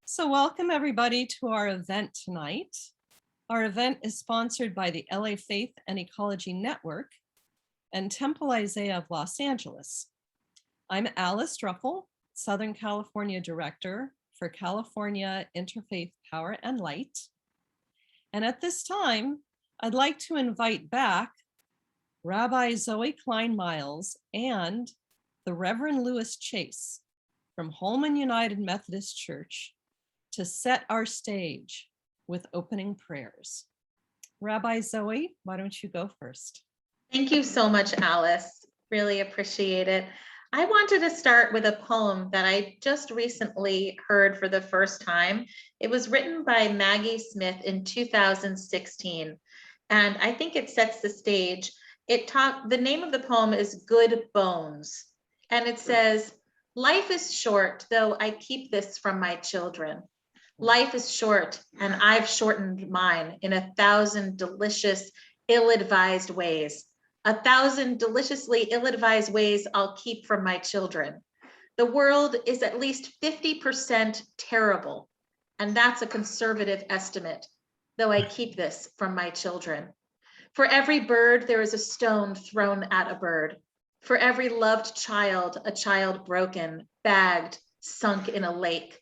So welcome everybody to our event tonight. Our event is sponsored by the LA Faith and Ecology Network and Temple Isaiah of Los Angeles. I'm Allis, Southern California Director for California Interfaith Power and Light. And at this time, I'd like to invite back Rabbi Zoe Klein and the Reverend Louis Chase from Holman United Methodist Church to set our stage with opening prayers. Rabbi Zoe, why don't you go first? Thank you so much, Allis. Really appreciate it. I wanted to start with a poem that I just recently heard for the first time. It was written by Maggie Smith in 2016, and I think it sets the stage. The name of the poem is Good Bones, and it says, "Life is short, though I keep this from my children. Life is short, and I've shortened mine in 1,000 delicious, ill-advised ways. 1,000 deliciously ill-advised ways I'll keep from my children. The world is at least 50% terrible, and that's a conservative estimate, though I keep this from my children. For every bird, there is a stone thrown at a bird. For every loved child, a child broken, bagged, sunk in a lake.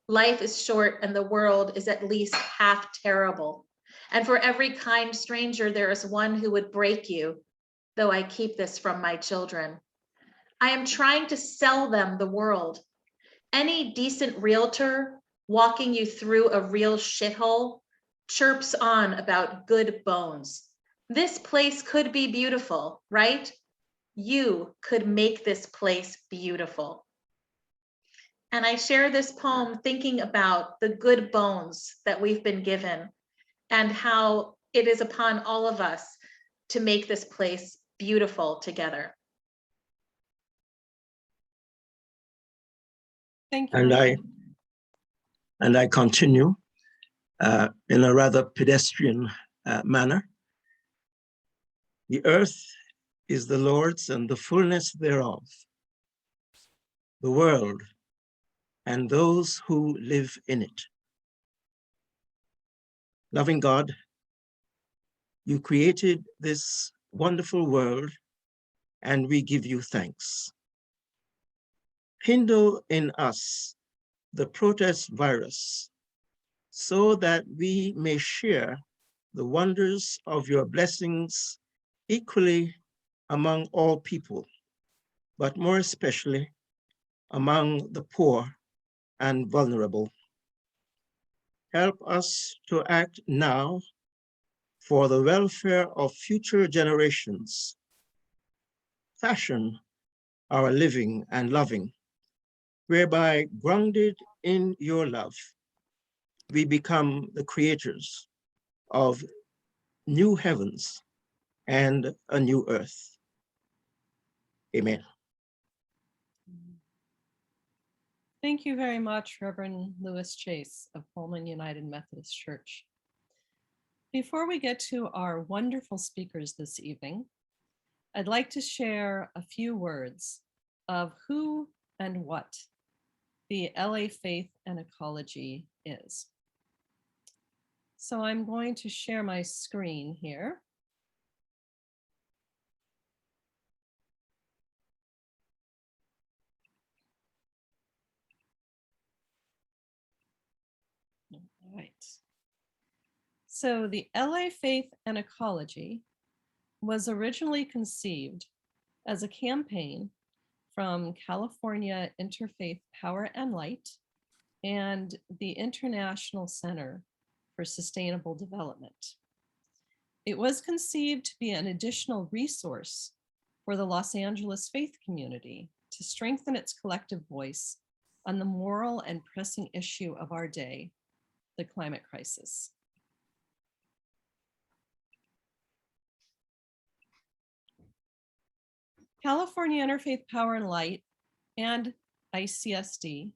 Life is short and the world is at least half terrible. And for every kind stranger, there is one who would break you, though I keep this from my children. I am trying to sell them the world. Any decent realtor walking you through a real shithole chirps on about good bones. This place could be beautiful, right? You could make this place beautiful." And I share this poem thinking about the good bones that we've been given and how it is upon all of us to make this place beautiful together. Thank you. And I continue in a rather pedestrian manner. The earth is the Lord's and the fullness thereof, the world and those who live in it. Loving God, you created this wonderful world, and we give you thanks. Kindle in us the protest virus so that we may share the wonders of your blessings equally among all people, but more especially among the poor and vulnerable. Help us to act now for the welfare of future generations. Fashion our living and loving, whereby grounded in your love, we become the creators of new heavens and a new earth. Amen. Thank you very much, Reverend Louis Chase of Holman United Methodist Church. Before we get to our wonderful speakers this evening, I'd like to share a few words of who and what the LA Faith and Ecology is. So I'm going to share my screen here. All right. So the LA Faith and Ecology was originally conceived as a campaign from California Interfaith Power and Light and the International Center for Sustainable Development. It was conceived to be an additional resource for the Los Angeles faith community to strengthen its collective voice on the moral and pressing issue of our day, the climate crisis. California Interfaith Power and Light and ICSD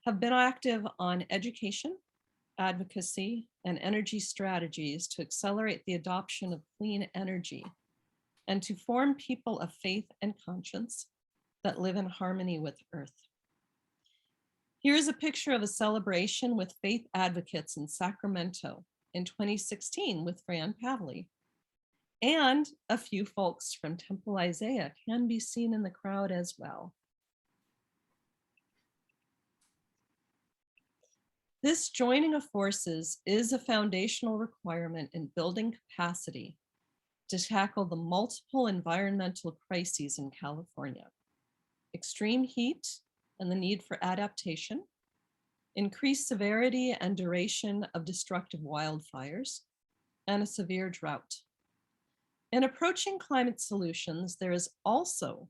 have been active on education, advocacy, and energy strategies to accelerate the adoption of clean energy and to form people of faith and conscience that live in harmony with Earth. Here's a picture of a celebration with faith advocates in Sacramento in 2016 with Fran Pavley. And a few folks from Temple Isaiah can be seen in the crowd as well. This joining of forces is a foundational requirement in building capacity to tackle the multiple environmental crises in California: extreme heat and the need for adaptation, increased severity and duration of destructive wildfires, and a severe drought. In approaching climate solutions, there is also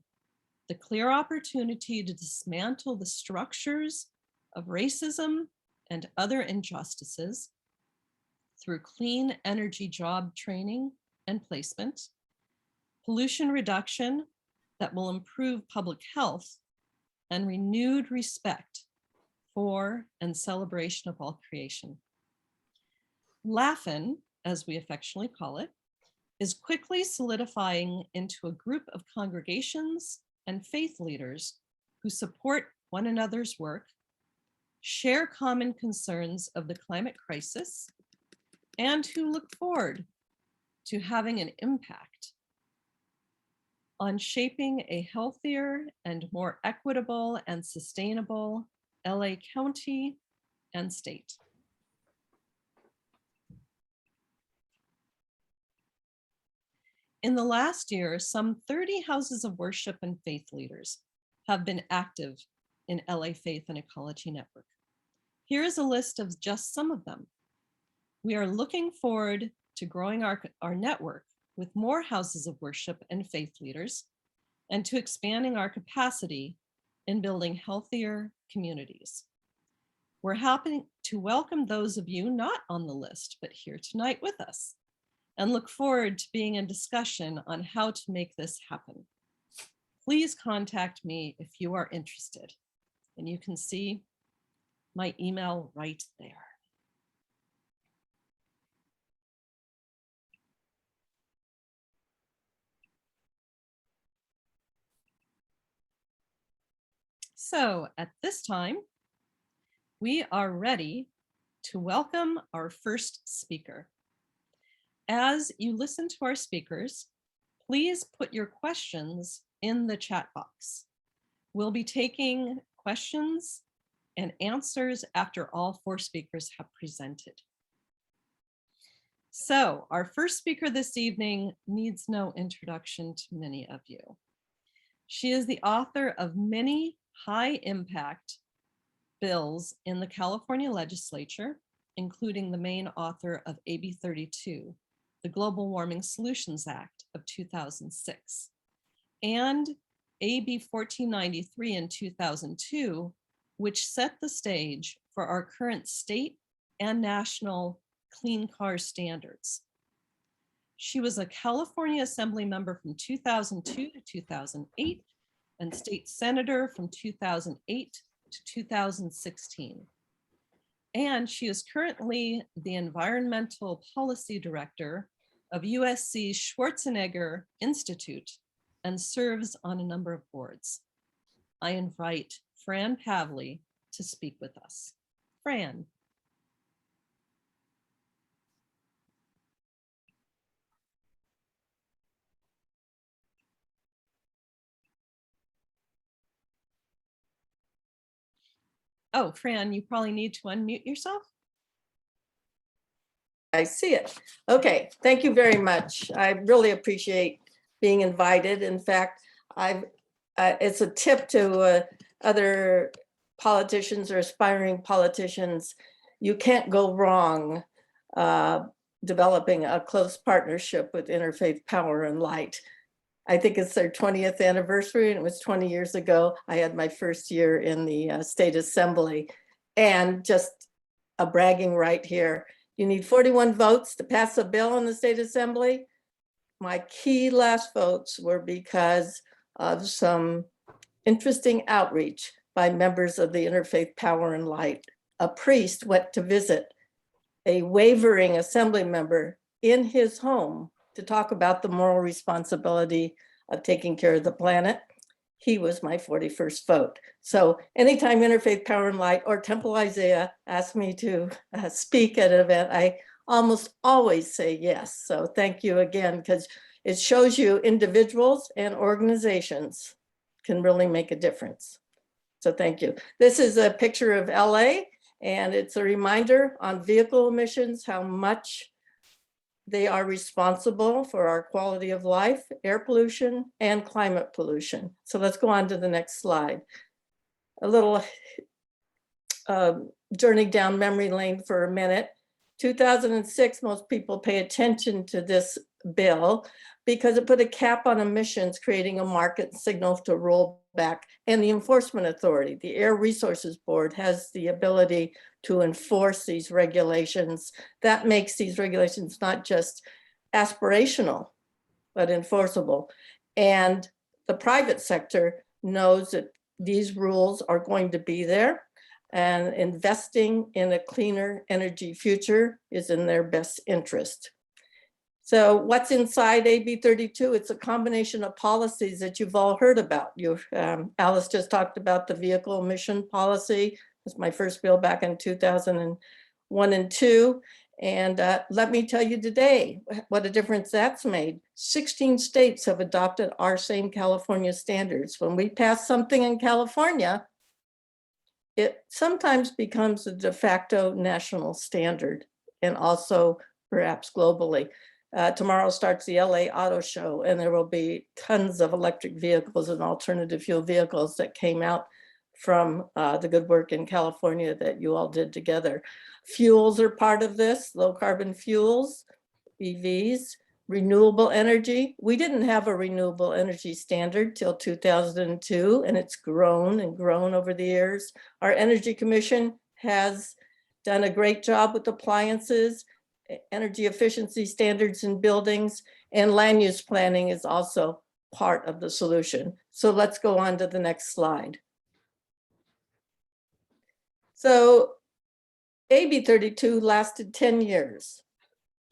the clear opportunity to dismantle the structures of racism and other injustices through clean energy job training and placement, pollution reduction that will improve public health, and renewed respect for and celebration of all creation. LAFN, as we affectionately call it, is quickly solidifying into a group of congregations and faith leaders who support one another's work, share common concerns of the climate crisis, and who look forward to having an impact on shaping a healthier and more equitable and sustainable LA County and state. In the last year, some 30 houses of worship and faith leaders have been active in LA Faith and Ecology Network. Here is a list of just some of them. We are looking forward to growing our network with more houses of worship and faith leaders, and to expanding our capacity in building healthier communities. We're happy to welcome those of you not on the list, but here tonight with us, and look forward to being in discussion on how to make this happen. Please contact me if you are interested, and you can see my email right there. So at this time, we are ready to welcome our first speaker. As you listen to our speakers, please put your questions in the chat box. We'll be taking questions and answers after all four speakers have presented. So our first speaker this evening needs no introduction to many of you. She is the author of many high impact bills in the California legislature, including the main author of AB 32, the Global Warming Solutions Act of 2006, and AB 1493 in 2002, which set the stage for our current state and national clean car standards. She was a California Assembly member from 2002 to 2008 and state senator from 2008 to 2016. And she is currently the environmental policy director of USC's Schwarzenegger Institute and serves on a number of boards. I invite Fran Pavley to speak with us. Fran. Oh, Fran, you probably need to unmute yourself. I see it. Okay, thank you very much. I really appreciate being invited. In fact, it's a tip to other politicians or aspiring politicians. You can't go wrong developing a close partnership with Interfaith Power and Light. I think it's their 20th anniversary, and it was 20 years ago. I had my first year in the State Assembly. And just a bragging right here, you need 41 votes to pass a bill in the State Assembly. My key last votes were because of some interesting outreach by members of the Interfaith Power and Light. A priest went to visit a wavering assembly member in his home to talk about the moral responsibility of taking care of the planet. he was my 41st vote. So anytime Interfaith Power and Light or Temple Isaiah asked me to speak at an event, I almost always say yes. So thank you again, because it shows you individuals and organizations can really make a difference. So thank you. This is a picture of LA, and it's a reminder on vehicle emissions, how much they are responsible for our quality of life, air pollution, and climate pollution. So let's go on to the next slide. A little journey down memory lane for a minute. 2006, most people pay attention to this bill because it put a cap on emissions, creating a market signal to roll back. And the enforcement authority, the Air Resources Board, has the ability to enforce these regulations. That makes these regulations not just aspirational, but enforceable. And the private sector knows that these rules are going to be there, and investing in a cleaner energy future is in their best interest. So what's inside AB 32? It's a combination of policies that you've all heard about. Allis just talked about the vehicle emission policy. It was my first bill back in 2001 and 2. And let me tell you today what a difference that's made. 16 states have adopted our same California standards. When we pass something in California, it sometimes becomes a de facto national standard, and also perhaps globally. Tomorrow starts the LA Auto Show, and there will be tons of electric vehicles and alternative fuel vehicles that came out from the good work in California that you all did together. Fuels are part of this, low carbon fuels, EVs, renewable energy. We didn't have a renewable energy standard till 2002, and it's grown and grown over the years. Our Energy Commission has done a great job with appliances, energy efficiency standards in buildings, and land use planning is also part of the solution. So let's go on to the next slide. So AB 32 lasted 10 years.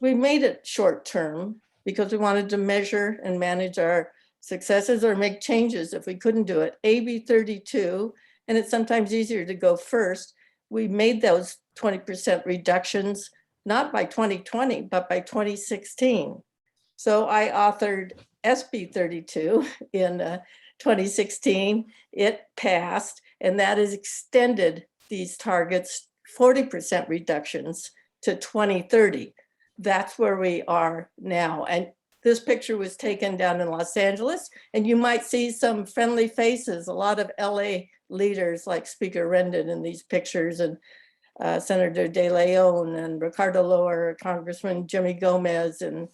We made it short term because we wanted to measure and manage our successes or make changes if we couldn't do it. AB 32, and it's sometimes easier to go first, we made those 20% reductions, not by 2020, but by 2016. So I authored SB 32 in 2016. It passed, and that has extended these targets, 40% reductions to 2030. That's where we are now. And this picture was taken down in Los Angeles, and you might see some friendly faces, a lot of LA leaders like Speaker Rendon in these pictures, and Senator De Leon and Ricardo Lohr, Congressman Jimmy Gomez, and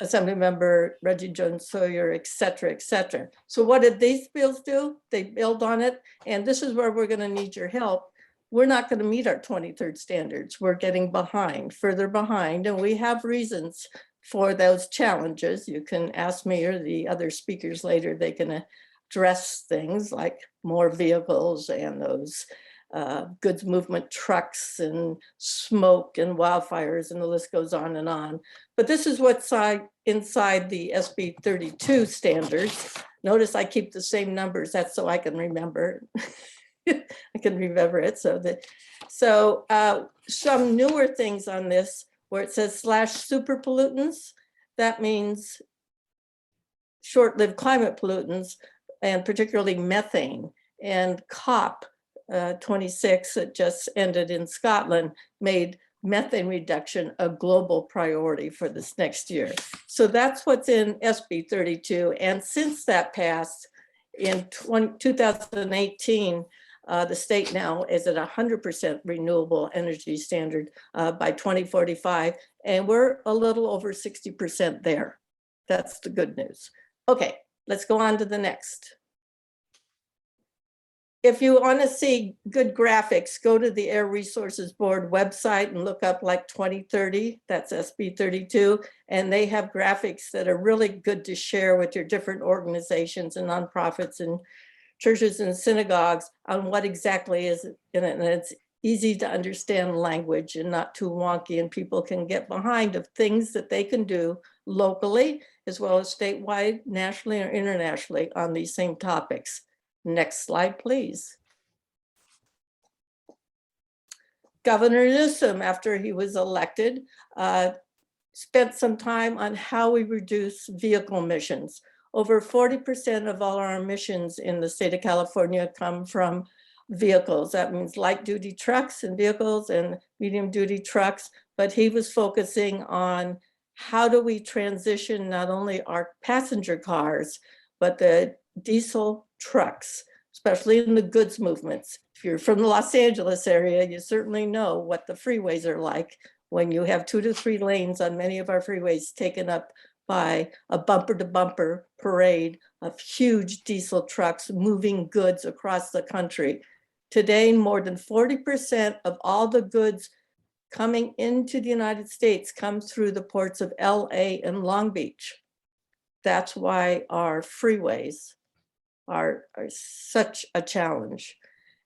Assemblymember Reggie Jones Sawyer, et cetera, et cetera. So what did these bills do? They build on it. And this is where we're going to need your help. We're not going to meet our 23rd standards. We're getting behind, further behind, and we have reasons for those challenges. You can ask me or the other speakers later. They can address things like more vehicles and those goods movement trucks and smoke and wildfires, and the list goes on and on. But this is what's inside the SB 32 standards. Notice I keep the same numbers. That's so I can remember. I can remember it. So some newer things on this where it says / super pollutants. That means short-lived climate pollutants, and particularly methane. And COP 26 that just ended in Scotland made methane reduction a global priority for this next year. So that's what's in SB 32. And since that passed in 2018, the state now is at 100% renewable energy standard by 2045, and we're a little over 60% there. That's the good news. Okay, let's go on to the next. If you want to see good graphics, go to the Air Resources Board website and look up like 2030, that's SB 32, and they have graphics that are really good to share with your different organizations and nonprofits and churches and synagogues on what exactly is in it. And it's easy to understand language and not too wonky, and people can get behind of things that they can do locally as well as statewide, nationally, or internationally on these same topics. Next slide, please. Governor Newsom, after he was elected, spent some time on how we reduce vehicle emissions. Over 40% of all our emissions in the state of California come from vehicles. That means light duty trucks and vehicles and medium duty trucks, but he was focusing on how do we transition not only our passenger cars, but the diesel trucks, especially in the goods movements. If you're from the Los Angeles area, you certainly know what the freeways are like when you have 2 to 3 lanes on many of our freeways taken up by a bumper to bumper parade of huge diesel trucks moving goods across the country. Today, more than 40% of all the goods coming into the United States comes through the ports of LA and Long Beach. That's why our freeways are such a challenge.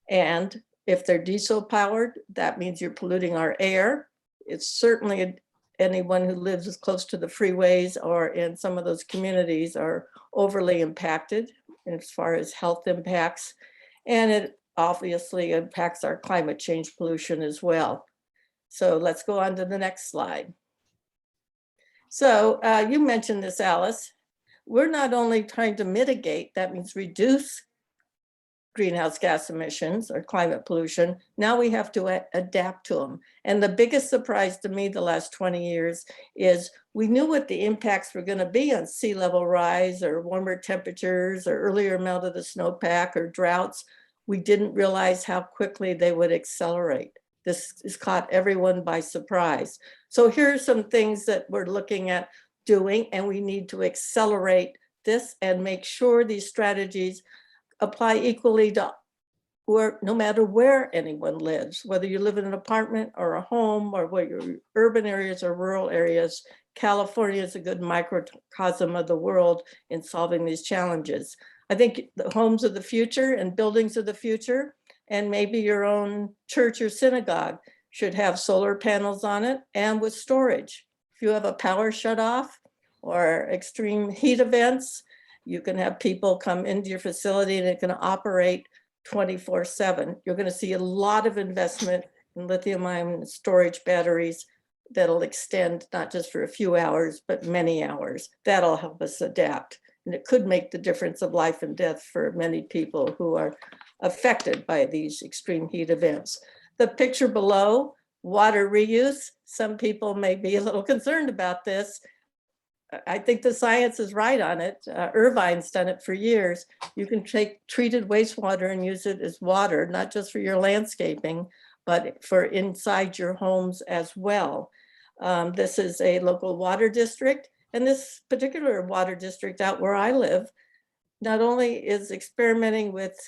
And if they're diesel powered, that means you're polluting our air. It's certainly anyone who lives as close to the freeways or in some of those communities are overly impacted as far as health impacts. And it obviously impacts our climate change pollution as well. So let's go on to the next slide. So you mentioned this, Allis. We're not only trying to mitigate, that means reduce greenhouse gas emissions or climate pollution, now we have to adapt to them. And the biggest surprise to me the last 20 years is we knew what the impacts were going to be on sea level rise or warmer temperatures or earlier melt of the snowpack or droughts. We didn't realize how quickly they would accelerate. This has caught everyone by surprise. So here are some things that we're looking at doing, and we need to accelerate this and make sure these strategies apply equally to no matter where anyone lives, whether you live in an apartment or a home or where you're urban areas or rural areas. California is a good microcosm of the world in solving these challenges. I think the homes of the future and buildings of the future, and maybe your own church or synagogue should have solar panels on it and with storage. If you have a power shut off or extreme heat events, you can have people come into your facility and it can operate 24/7. You're going to see a lot of investment in lithium-ion storage batteries that'll extend not just for a few hours, but many hours. That'll help us adapt. And it could make the difference of life and death for many people who are affected by these extreme heat events. The picture below, water reuse. Some people may be a little concerned about this. I think the science is right on it. Irvine's done it for years. You can take treated wastewater and use it as water, not just for your landscaping, but for inside your homes as well. This is a local water district, and this particular water district out where I live not only is experimenting with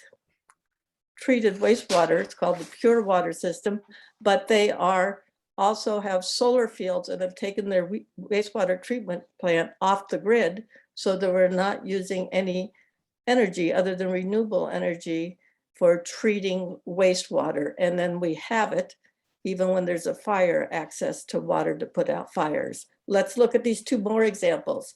treated wastewater, it's called the Pure Water System, but they also have solar fields and have taken their wastewater treatment plant off the grid so that we're not using any energy other than renewable energy for treating wastewater. And then we have it, even when there's a fire, access to water to put out fires. Let's look at these 2 more examples.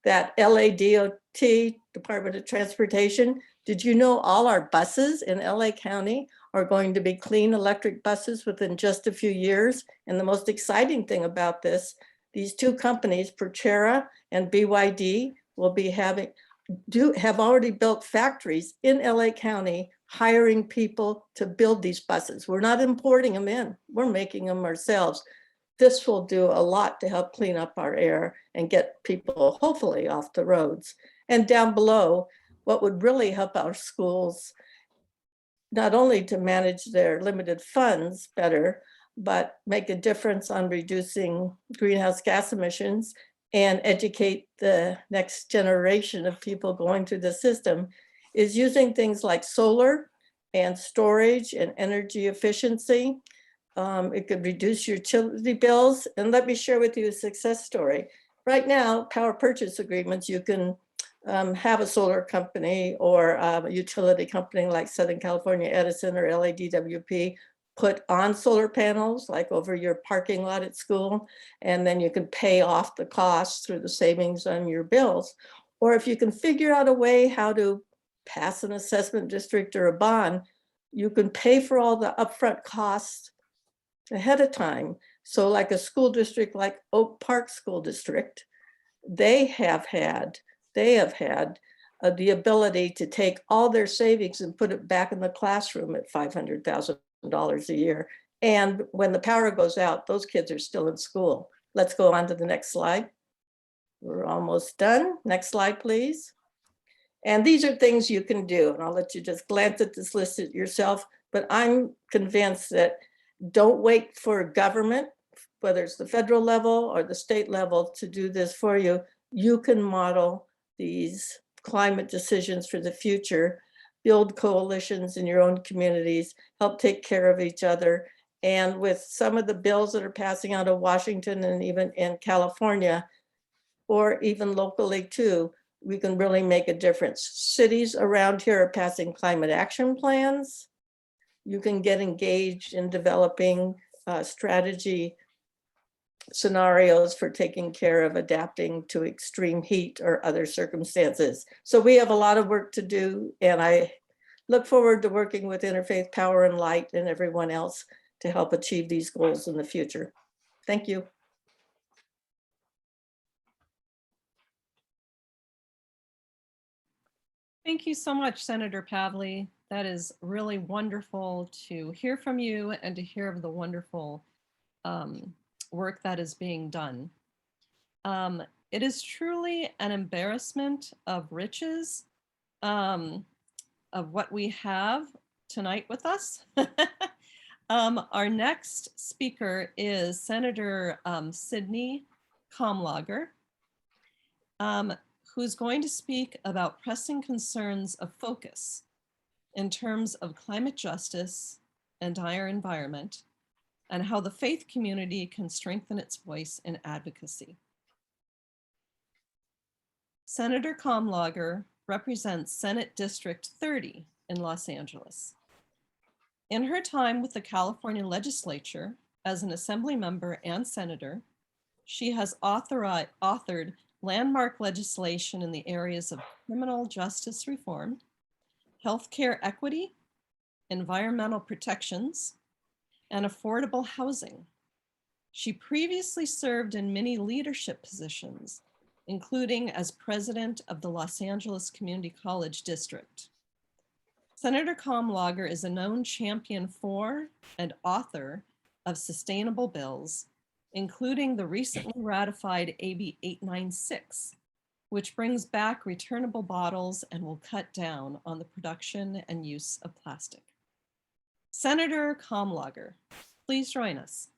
That LADOT, Department of Transportation, did you know all our buses in LA County are going to be clean electric buses within just a few years? And the most exciting thing about this, these 2 companies, Proterra and BYD, will be have already built factories in LA County, hiring people to build these buses. We're not importing them in, we're making them ourselves. This will do a lot to help clean up our air and get people hopefully off the roads. And down below, what would really help our schools, not only to manage their limited funds better, but make a difference on reducing greenhouse gas emissions and educate the next generation of people going through the system, is using things like solar and storage and energy efficiency. It could reduce your utility bills. And let me share with you a success story. Right now, power purchase agreements, you can have a solar company or a utility company like Southern California Edison or LADWP put on solar panels, like over your parking lot at school, and then you can pay off the costs through the savings on your bills. Or if you can figure out a way how to pass an assessment district or a bond, you can pay for all the upfront costs ahead of time. So like a school district like Oak Park School District, they have had the ability to take all their savings and put it back in the classroom at $500,000 a year. And when the power goes out, those kids are still in school. Let's go on to the next slide. We're almost done. Next slide, please. And these are things you can do. And I'll let you just glance at this list yourself. But I'm convinced that don't wait for government, whether it's the federal level or the state level, to do this for you. You can model these climate decisions for the future, build coalitions in your own communities, help take care of each other. And with some of the bills that are passing out of Washington and even in California, or even locally too, we can really make a difference. Cities around here are passing climate action plans. You can get engaged in developing strategy scenarios for taking care of adapting to extreme heat or other circumstances. So we have a lot of work to do, and I look forward to working with Interfaith Power and Light and everyone else to help achieve these goals in the future. Thank you. Thank you so much, Senator Pavley. That is really wonderful to hear from you and to hear of the wonderful work that is being done. It is truly an embarrassment of riches of what we have tonight with us. Our next speaker is Senator Sidney Kamlager, who's going to speak about pressing concerns of focus in terms of climate justice and our environment, and how the faith community can strengthen its voice in advocacy. Senator Kamlager represents Senate District 30 in Los Angeles. In her time with the California legislature as an assembly member and senator, she has authored landmark legislation in the areas of criminal justice reform, healthcare equity, environmental protections, and affordable housing. She previously served in many leadership positions, including as president of the Los Angeles Community College District. Senator Kamlager is a known champion for and author of sustainable bills, including the recently ratified AB 896, which brings back returnable bottles and will cut down on the production and use of plastic. Senator Kamlager, please join us.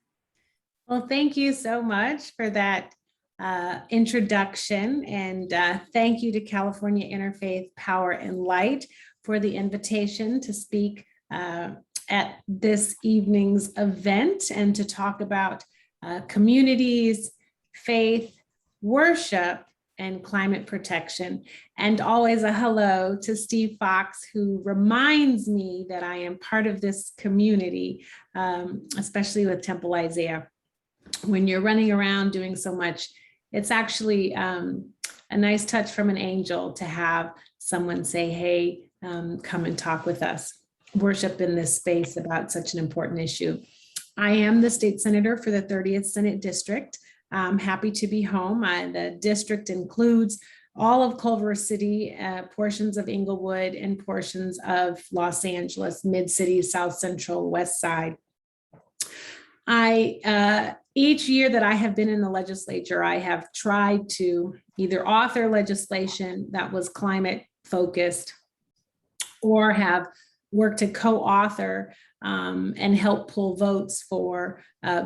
Well, thank you so much for that introduction, and thank you to California Interfaith Power and Light for the invitation to speak at this evening's event and to talk about communities, faith, worship, and climate protection. And always a hello to Steve Fox, who reminds me that I am part of this community, especially with Temple Isaiah. When you're running around doing so much, it's actually a nice touch from an angel to have someone say, hey, come and talk with us, worship in this space about such an important issue. I am the state senator for the 30th Senate District. I'm happy to be home. The district includes all of Culver City, portions of Inglewood, and portions of Los Angeles, Mid-City, South Central, West Side. Each year that I have been in the legislature, I have tried to either author legislation that was climate focused or have worked to co-author and help pull votes for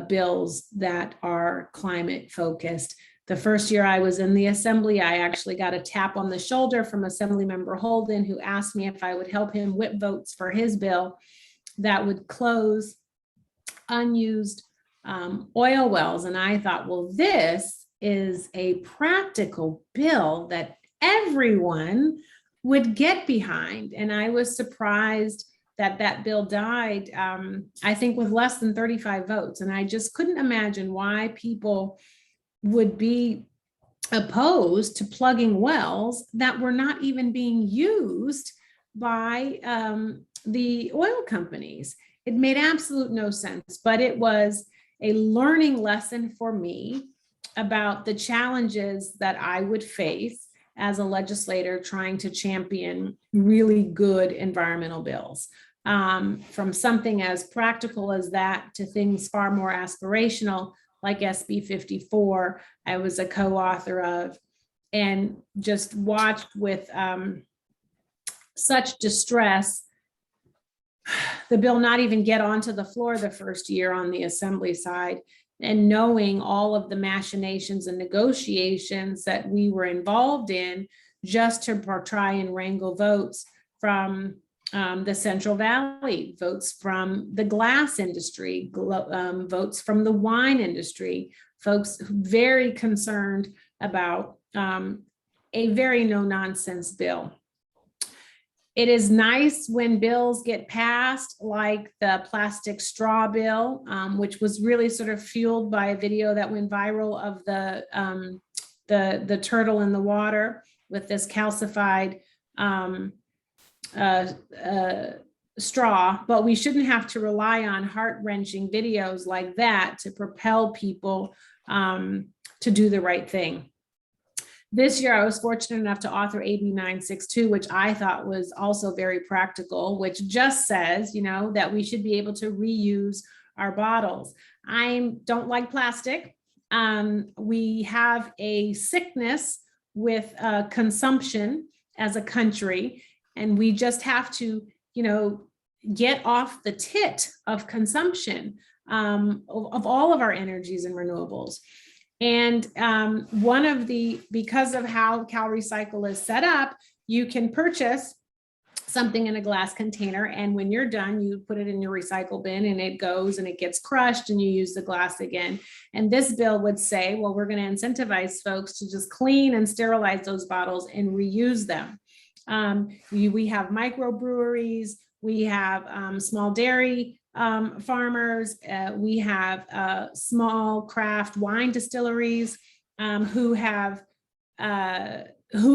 bills that are climate focused. The first year I was in the assembly, I actually got a tap on the shoulder from Assemblymember Holden, who asked me if I would help him whip votes for his bill that would close unused oil wells. And I thought, well, this is a practical bill that everyone would get behind. And I was surprised that bill died, I think with less than 35 votes. And I just couldn't imagine why people would be opposed to plugging wells that were not even being used by the oil companies. It made absolute no sense, but it was a learning lesson for me about the challenges that I would face as a legislator trying to champion really good environmental bills. From something as practical as that to things far more aspirational, like SB 54, I was a co-author of, and just watched with such distress the bill not even get onto the floor the first year on the assembly side, and knowing all of the machinations and negotiations that we were involved in just to try and wrangle votes from the Central Valley, votes from the glass industry, votes from the wine industry, folks very concerned about a very no-nonsense bill. It is nice when bills get passed, like the plastic straw bill, which was really sort of fueled by a video that went viral of the turtle in the water with this calcified straw. But we shouldn't have to rely on heart-wrenching videos like that to propel people to do the right thing. This year, I was fortunate enough to author AB 962, which I thought was also very practical, which just says, you know, that we should be able to reuse our bottles. I don't like plastic. We have a sickness with consumption as a country, and we just have to, you know, get off the tit of consumption of all of our energies and renewables. And because of how CalRecycle is set up, you can purchase something in a glass container, and when you're done, you put it in your recycle bin and it goes and it gets crushed and you use the glass again. And this bill would say, well, we're going to incentivize folks to just clean and sterilize those bottles and reuse them. We have microbreweries, we have small dairy farmers, we have small craft wine distilleries who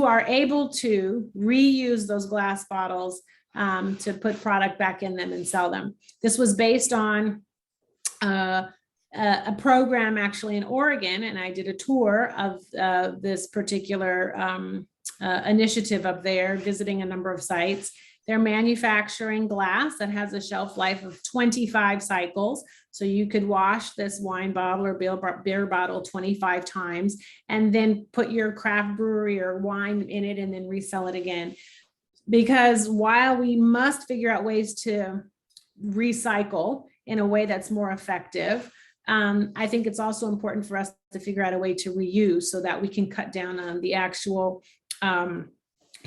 are able to reuse those glass bottles to put product back in them and sell them. This was based on a program actually in Oregon, and I did a tour of this particular initiative up there, visiting a number of sites. They're manufacturing glass that has a shelf life of 25 cycles. So you could wash this wine bottle or beer bottle 25 times and then put your craft brewery or wine in it and then resell it again. Because while we must figure out ways to recycle in a way that's more effective, I think it's also important for us to figure out a way to reuse so that we can cut down on the actual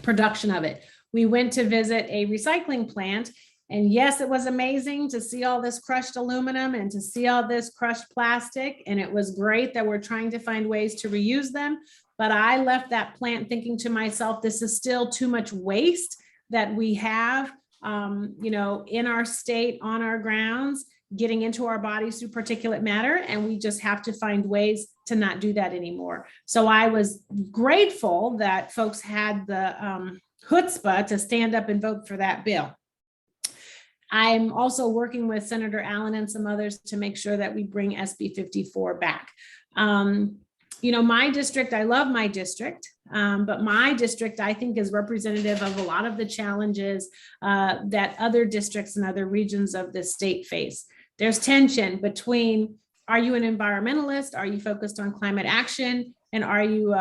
production of it. We went to visit a recycling plant, and yes, it was amazing to see all this crushed aluminum and to see all this crushed plastic. And it was great that we're trying to find ways to reuse them. But I left that plant thinking to myself, this is still too much waste that we have, in our state, on our grounds, getting into our bodies through particulate matter. And we just have to find ways to not do that anymore. So I was grateful that folks had the chutzpah to stand up and vote for that bill. I'm also working with Senator Allen and some others to make sure that we bring SB 54 back. My district, I love my district, but my district, I think, is representative of a lot of the challenges that other districts and other regions of the state face. There's tension between, are you an environmentalist? Are you focused on climate action? And are you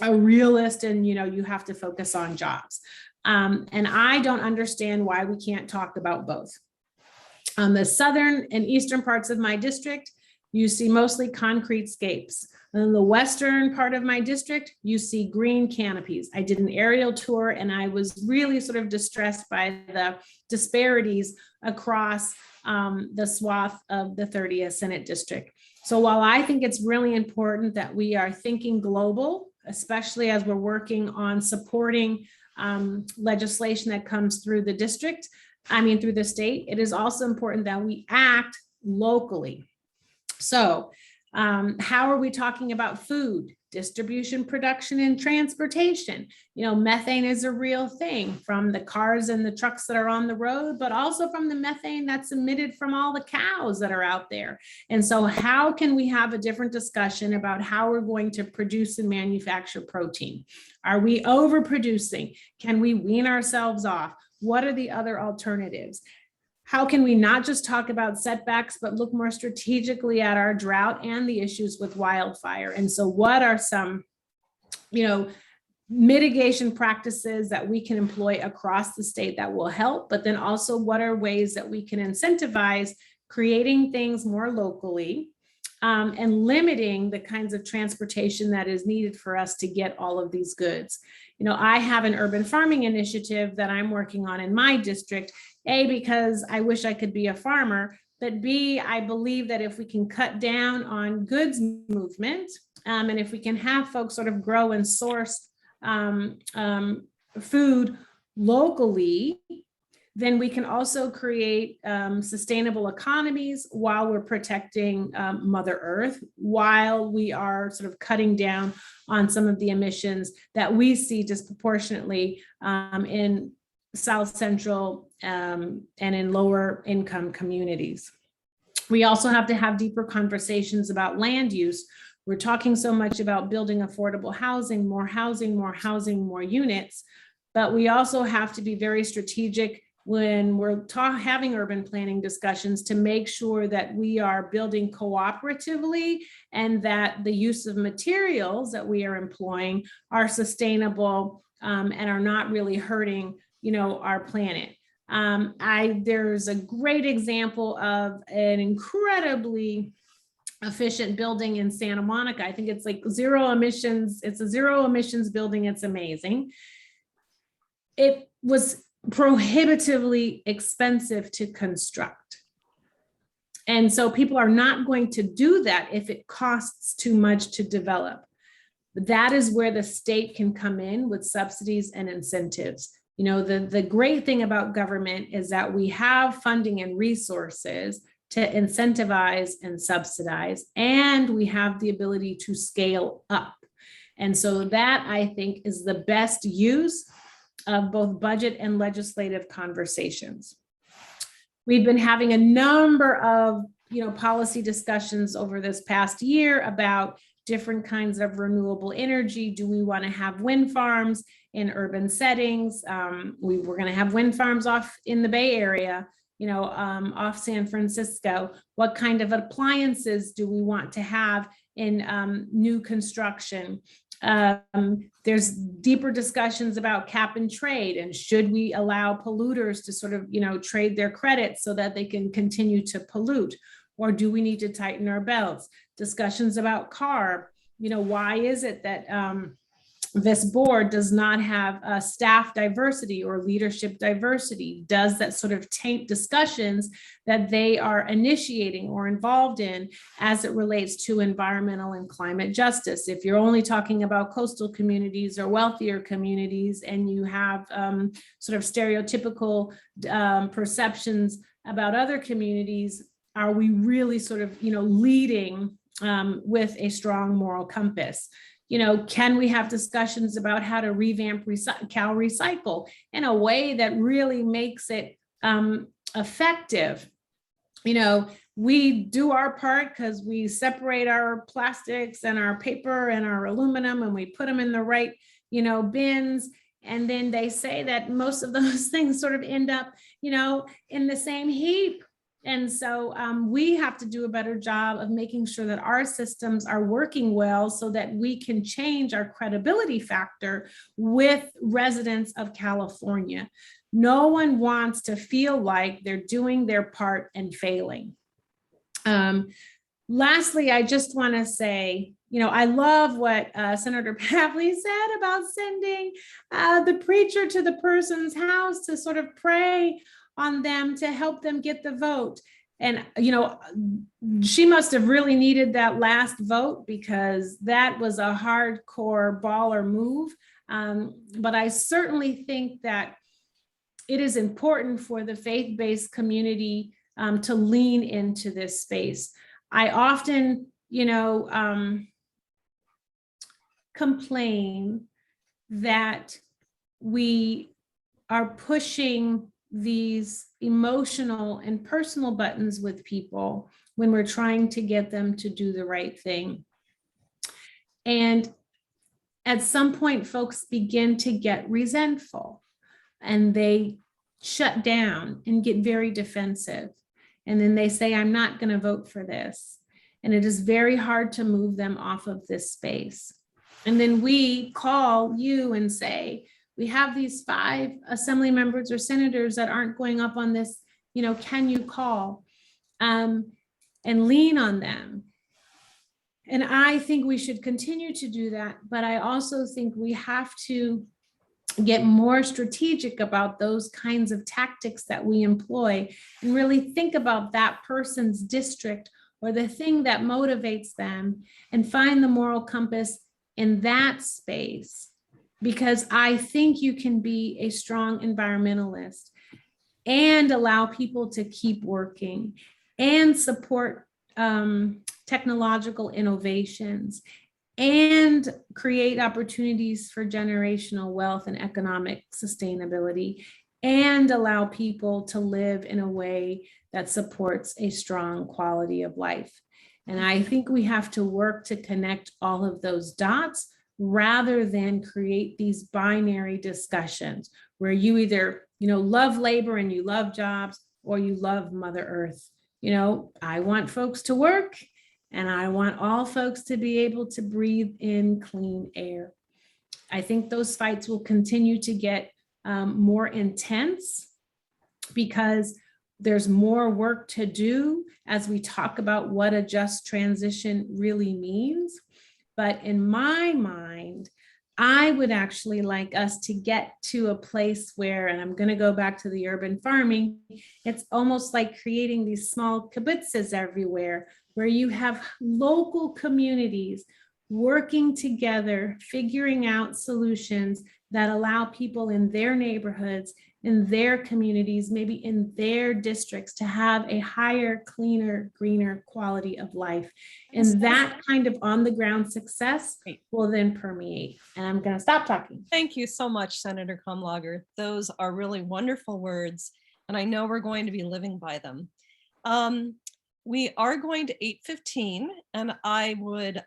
a realist and you have to focus on jobs? And I don't understand why we can't talk about both. On the southern and eastern parts of my district, you see mostly concrete scapes. In the western part of my district, you see green canopies. I did an aerial tour and I was really sort of distressed by the disparities across the swath of the 30th Senate District. So while I think it's really important that we are thinking global, especially as we're working on supporting legislation that comes through the district, through the state, it is also important that we act locally. So how are we talking about food, distribution, production, and transportation? Methane is a real thing from the cars and the trucks that are on the road, but also from the methane that's emitted from all the cows that are out there. And so how can we have a different discussion about how we're going to produce and manufacture protein? Are we overproducing? Can we wean ourselves off? What are the other alternatives? How can we not just talk about setbacks, but look more strategically at our drought and the issues with wildfire? And so what are some, mitigation practices that we can employ across the state that will help? But then also, what are ways that we can incentivize creating things more locally and limiting the kinds of transportation that is needed for us to get all of these goods? I have an urban farming initiative that I'm working on in my district, A, because I wish I could be a farmer, but B, I believe that if we can cut down on goods movement, and if we can have folks sort of grow and source food locally, then we can also create sustainable economies while we're protecting Mother Earth, while we are sort of cutting down on some of the emissions that we see disproportionately in South Central and in lower income communities. We also have to have deeper conversations about land use. We're talking so much about building affordable housing, more housing, more housing, more units, but we also have to be very strategic when we're having urban planning discussions to make sure that we are building cooperatively and that the use of materials that we are employing are sustainable and are not really hurting, our planet. There's a great example of an incredibly efficient building in Santa Monica. I think it's like zero emissions. It's a zero emissions building. It's amazing. It was prohibitively expensive to construct. And so people are not going to do that if it costs too much to develop. But that is where the state can come in with subsidies and incentives. The great thing about government is that we have funding and resources to incentivize and subsidize, and we have the ability to scale up. And so that, I think, is the best use of both budget and legislative conversations. We've been having a number of, policy discussions over this past year about different kinds of renewable energy. Do we want to have wind farms in urban settings? We're going to have wind farms off in the Bay Area, off San Francisco. What kind of appliances do we want to have in new construction? There's deeper discussions about cap and trade, and should we allow polluters to sort of, trade their credits so that they can continue to pollute, or do we need to tighten our belts? Discussions about CARB. Why is it that this board does not have staff diversity or leadership diversity? Does that sort of taint discussions that they are initiating or involved in as it relates to environmental and climate justice? If you're only talking about coastal communities or wealthier communities, and you have sort of stereotypical perceptions about other communities, are we really sort of, leading with a strong moral compass? Can we have discussions about how to revamp Cal Recycle in a way that really makes it effective? We do our part because we separate our plastics and our paper and our aluminum, and we put them in the right, bins. And then they say that most of those things sort of end up, in the same heap. And so we have to do a better job of making sure that our systems are working well so that we can change our credibility factor with residents of California. No one wants to feel like they're doing their part and failing. Lastly, I just want to say, I love what Senator Pavley said about sending the preacher to the person's house to sort of pray on them to help them get the vote. And, she must have really needed that last vote, because that was a hardcore baller move. But I certainly think that it is important for the faith-based community to lean into this space. I often, complain that we are pushing these emotional and personal buttons with people when we're trying to get them to do the right thing. And at some point, folks begin to get resentful and they shut down and get very defensive. And then they say, I'm not going to vote for this. And it is very hard to move them off of this space. And then we call you and say, we have these 5 assembly members or senators that aren't going up on this, can you call and lean on them? And I think we should continue to do that. But I also think we have to get more strategic about those kinds of tactics that we employ and really think about that person's district or the thing that motivates them and find the moral compass in that space. Because I think you can be a strong environmentalist and allow people to keep working and support technological innovations and create opportunities for generational wealth and economic sustainability, and allow people to live in a way that supports a strong quality of life. And I think we have to work to connect all of those dots rather than create these binary discussions where you either, love labor and you love jobs, or you love Mother Earth. I want folks to work, and I want all folks to be able to breathe in clean air. I think those fights will continue to get more intense because there's more work to do as we talk about what a just transition really means. But in my mind, I would actually like us to get to a place where, and I'm going to go back to the urban farming, it's almost like creating these small kibbutzes everywhere where you have local communities working together, figuring out solutions that allow people in their neighborhoods, in their communities, maybe in their districts, to have a higher, cleaner, greener quality of life. And that kind of on the ground success will then permeate. And I'm going to stop talking. Thank you so much, Senator Kamlager. Those are really wonderful words, and I know we're going to be living by them. We are going to 8:15, and I would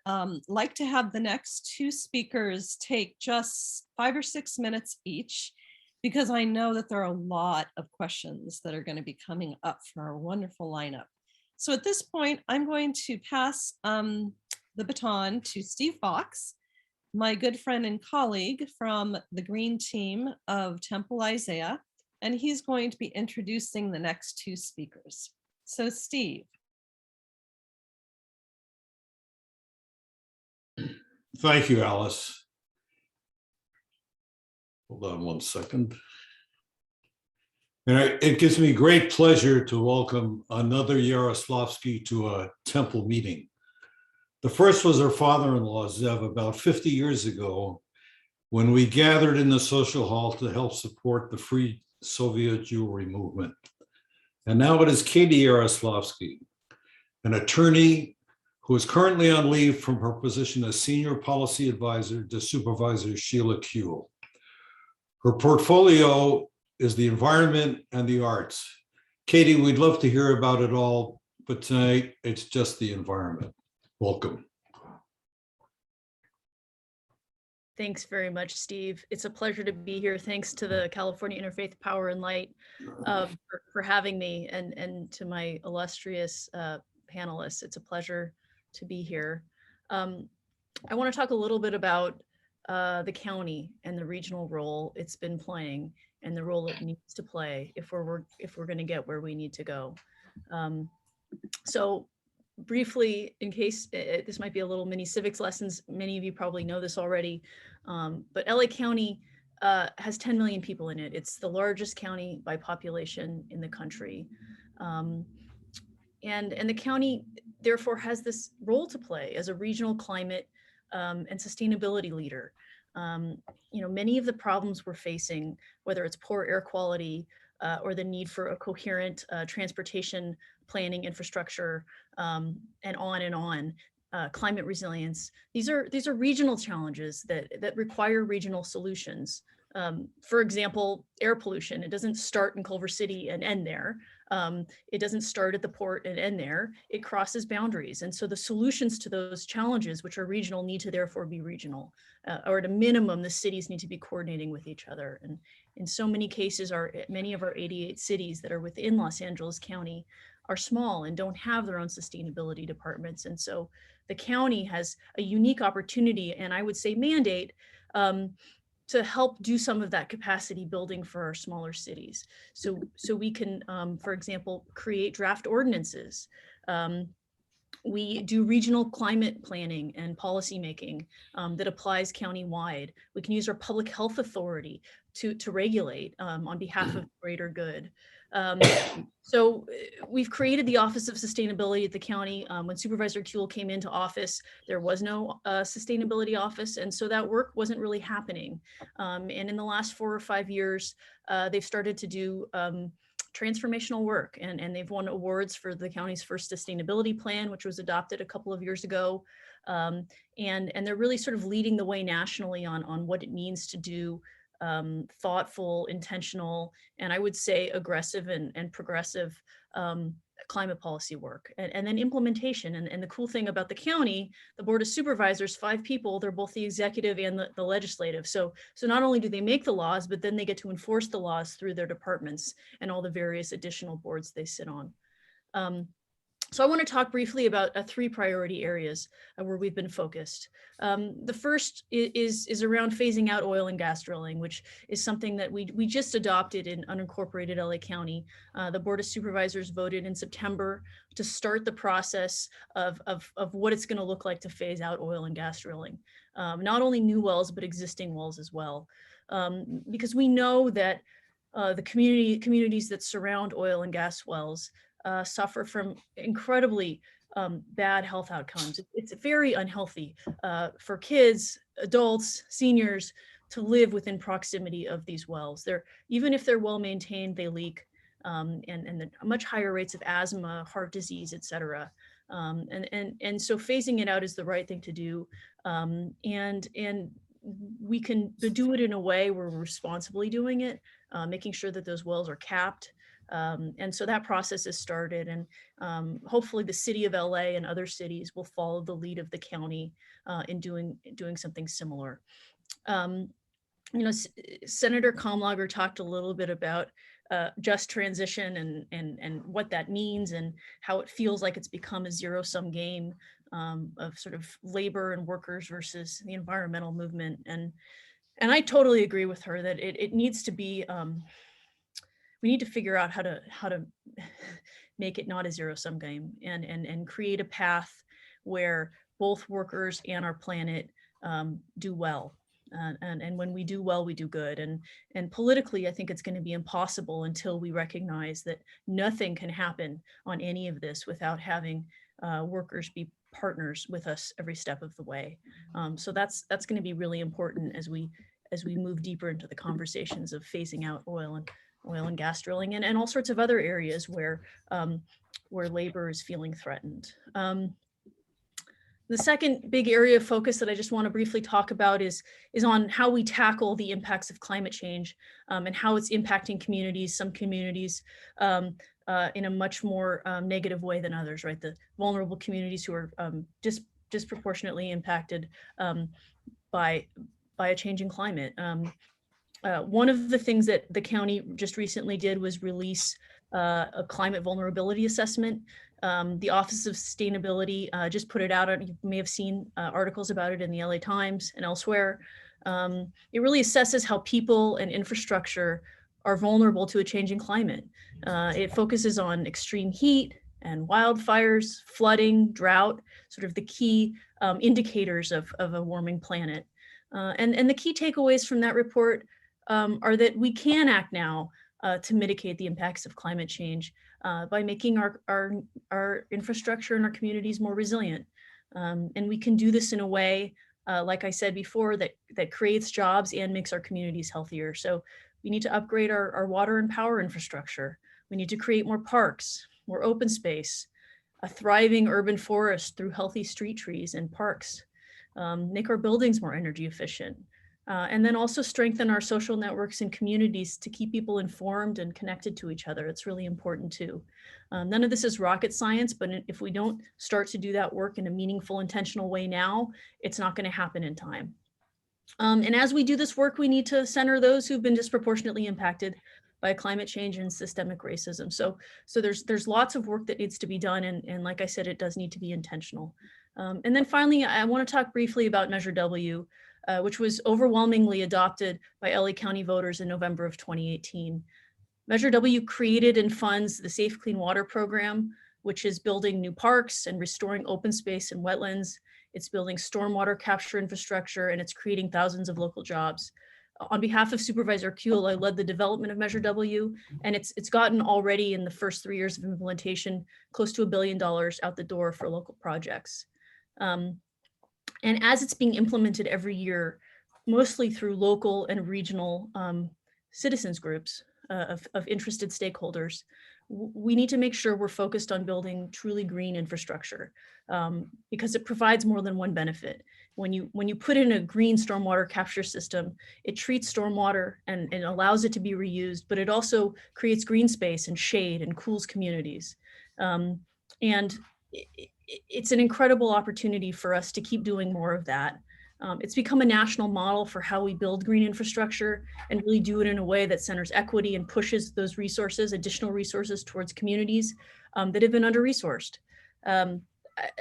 like to have the next 2 speakers take just 5 or 6 minutes each, because I know that there are a lot of questions that are going to be coming up for our wonderful lineup. So at this point, I'm going to pass the baton to Steve Fox, my good friend and colleague from the Green team of Temple Isaiah, and he's going to be introducing the next 2 speakers. So Steve. Thank you, Alice. Hold on one second. And it gives me great pleasure to welcome another Yaroslavsky to a temple meeting. The first was her father-in-law, Zev, about 50 years ago, when we gathered in the social hall to help support the Free Soviet Jewry movement. And now it is Katy Yaroslavsky, an attorney who is currently on leave from her position as Senior Policy Advisor to Supervisor Sheila Kuehl. Her portfolio is the environment and the arts. Katy, we'd love to hear about it all, but tonight it's just the environment. Welcome. Thanks very much, Steve. It's a pleasure to be here. Thanks to the California Interfaith Power and Light for having me, and to my illustrious panelists. It's a pleasure to be here. I want to talk a little bit about the county and the regional role it's been playing and the role it needs to play if we're going to get where we need to go. So briefly, in case this might be a little mini civics lessons, many of you probably know this already, but LA County has 10 million people in it. It's the largest county by population in the country. And the county therefore has this role to play as a regional climate and sustainability leader. Many of the problems we're facing, whether it's poor air quality or the need for a coherent transportation planning infrastructure, and on, climate resilience. These are regional challenges that require regional solutions. For example, air pollution. It doesn't start in Culver City and end there. It doesn't start at the port and end there. It crosses boundaries. And so the solutions to those challenges, which are regional, need to therefore be regional. Or at a minimum, the cities need to be coordinating with each other. And in so many cases, many of our 88 cities that are within Los Angeles County are small and don't have their own sustainability departments. And so the county has a unique opportunity, and I would say mandate, to help do some of that capacity building for our smaller cities. So we can, for example, create draft ordinances. We do regional climate planning and policymaking that applies countywide. We can use our public health authority to regulate on behalf of greater good. So we've created the Office of Sustainability at the county. When Supervisor Kuehl came into office, there was no sustainability office. And so that work wasn't really happening. And in the last 4 or 5 years, they've started to do transformational work, and they've won awards for the county's first sustainability plan, which was adopted a couple of years ago. And they're really sort of leading the way nationally on what it means to do thoughtful, intentional, and I would say aggressive and progressive climate policy work, and then implementation. And the cool thing about the county, the Board of Supervisors, 5 people, they're both the executive and the legislative. So not only do they make the laws, but then they get to enforce the laws through their departments and all the various additional boards they sit on. So I want to talk briefly about 3 priority areas where we've been focused. The first is around phasing out oil and gas drilling, which is something that we just adopted in unincorporated LA County. The Board of Supervisors voted in September to start the process of what it's going to look like to phase out oil and gas drilling. Not only new wells, but existing wells as well. Because we know that the communities that surround oil and gas wells suffer from incredibly bad health outcomes. It's very unhealthy for kids, adults, seniors to live within proximity of these wells. Even if they're well maintained, they leak, and the much higher rates of asthma, heart disease, et cetera. And so phasing it out is the right thing to do. And we can do it in a way where we're responsibly doing it, making sure that those wells are capped. And so that process has started, and hopefully the city of LA and other cities will follow the lead of the county in doing something similar. Senator Kamlager talked a little bit about just transition and what that means, and how it feels like it's become a zero-sum game of sort of labor and workers versus the environmental movement. And I totally agree with her that it needs to be, we need to figure out how to make it not a zero-sum game, and create a path where both workers and our planet do well. And when we do well, we do good. And politically, I think it's going to be impossible until we recognize that nothing can happen on any of this without having workers be partners with us every step of the way. So that's going to be really important as we move deeper into the conversations of phasing out oil and gas drilling, and all sorts of other areas where labor is feeling threatened. The second big area of focus that I just want to briefly talk about is on how we tackle the impacts of climate change, and how it's impacting communities, some communities in a much more negative way than others, right? The vulnerable communities who are disproportionately impacted by a changing climate. One of the things that the county just recently did was release a climate vulnerability assessment. The Office of Sustainability just put it out. You may have seen articles about it in the LA Times and elsewhere. It really assesses how people and infrastructure are vulnerable to a changing climate. It focuses on extreme heat and wildfires, flooding, drought, sort of the key indicators of a warming planet. And the key takeaways from that report are that we can act now to mitigate the impacts of climate change by making our infrastructure and our communities more resilient. And we can do this in a way like I said before, that creates jobs and makes our communities healthier. So we need to upgrade our water and power infrastructure. We need to create more parks, more open space, a thriving urban forest through healthy street trees and parks, make our buildings more energy efficient, and then also strengthen our social networks and communities to keep people informed and connected to each other. It's really important too. None of this is rocket science, but if we don't start to do that work in a meaningful, intentional way now, it's not going to happen in time. And as we do this work, we need to center those who've been disproportionately impacted by climate change and systemic racism. So there's lots of work that needs to be done. And like I said, it does need to be intentional. And then finally, I want to talk briefly about Measure W, which was overwhelmingly adopted by LA County voters in November of 2018. Measure W created and funds the Safe Clean Water Program, which is building new parks and restoring open space and wetlands. It's building stormwater capture infrastructure, and it's creating thousands of local jobs. On behalf of Supervisor Kuehl, I led the development of Measure W, and it's gotten already in the first 3 years of implementation, close to $1 billion out the door for local projects. And as it's being implemented every year, mostly through local and regional citizens groups of interested stakeholders, we need to make sure we're focused on building truly green infrastructure, because it provides more than one benefit. When you put in a green stormwater capture system, it treats stormwater and allows it to be reused, but it also creates green space and shade and cools communities. And it's an incredible opportunity for us to keep doing more of that. It's become a national model for how we build green infrastructure and really do it in a way that centers equity and pushes those resources, additional resources, towards communities that have been under-resourced.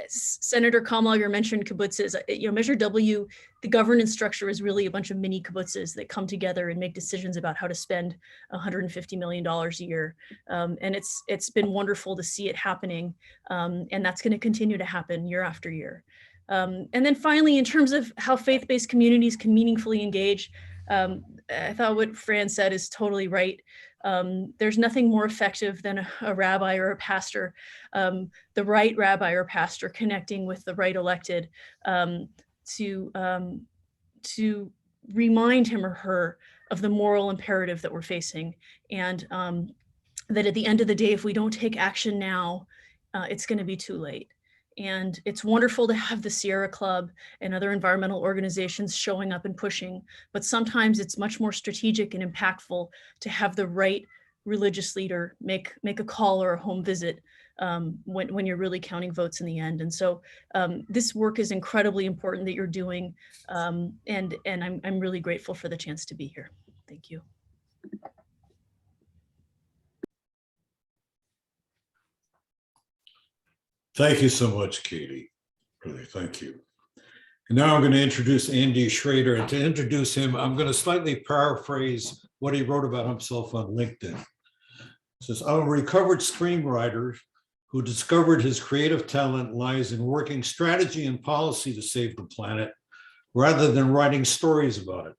Senator Kamlager mentioned kibbutzes. Measure W, the governance structure is really a bunch of mini kibbutzes that come together and make decisions about how to spend $150 million a year. And it's been wonderful to see it happening. And that's going to continue to happen year after year. And then finally, in terms of how faith-based communities can meaningfully engage, I thought what Fran said is totally right. There's nothing more effective than a rabbi or a pastor, the right rabbi or pastor connecting with the right elected to remind him or her of the moral imperative that we're facing. And that at the end of the day, if we don't take action now, it's going to be too late. And it's wonderful to have the Sierra Club and other environmental organizations showing up and pushing, but sometimes it's much more strategic and impactful to have the right religious leader make a call or a home visit when you're really counting votes in the end. And so this work is incredibly important that you're doing, and I'm really grateful for the chance to be here. Thank you. Thank you so much, Katy. Really, thank you. And now I'm going to introduce Andy Shrader. And to introduce him, I'm going to slightly paraphrase what he wrote about himself on LinkedIn. It says, I'm a recovered screenwriter who discovered his creative talent lies in working strategy and policy to save the planet rather than writing stories about it.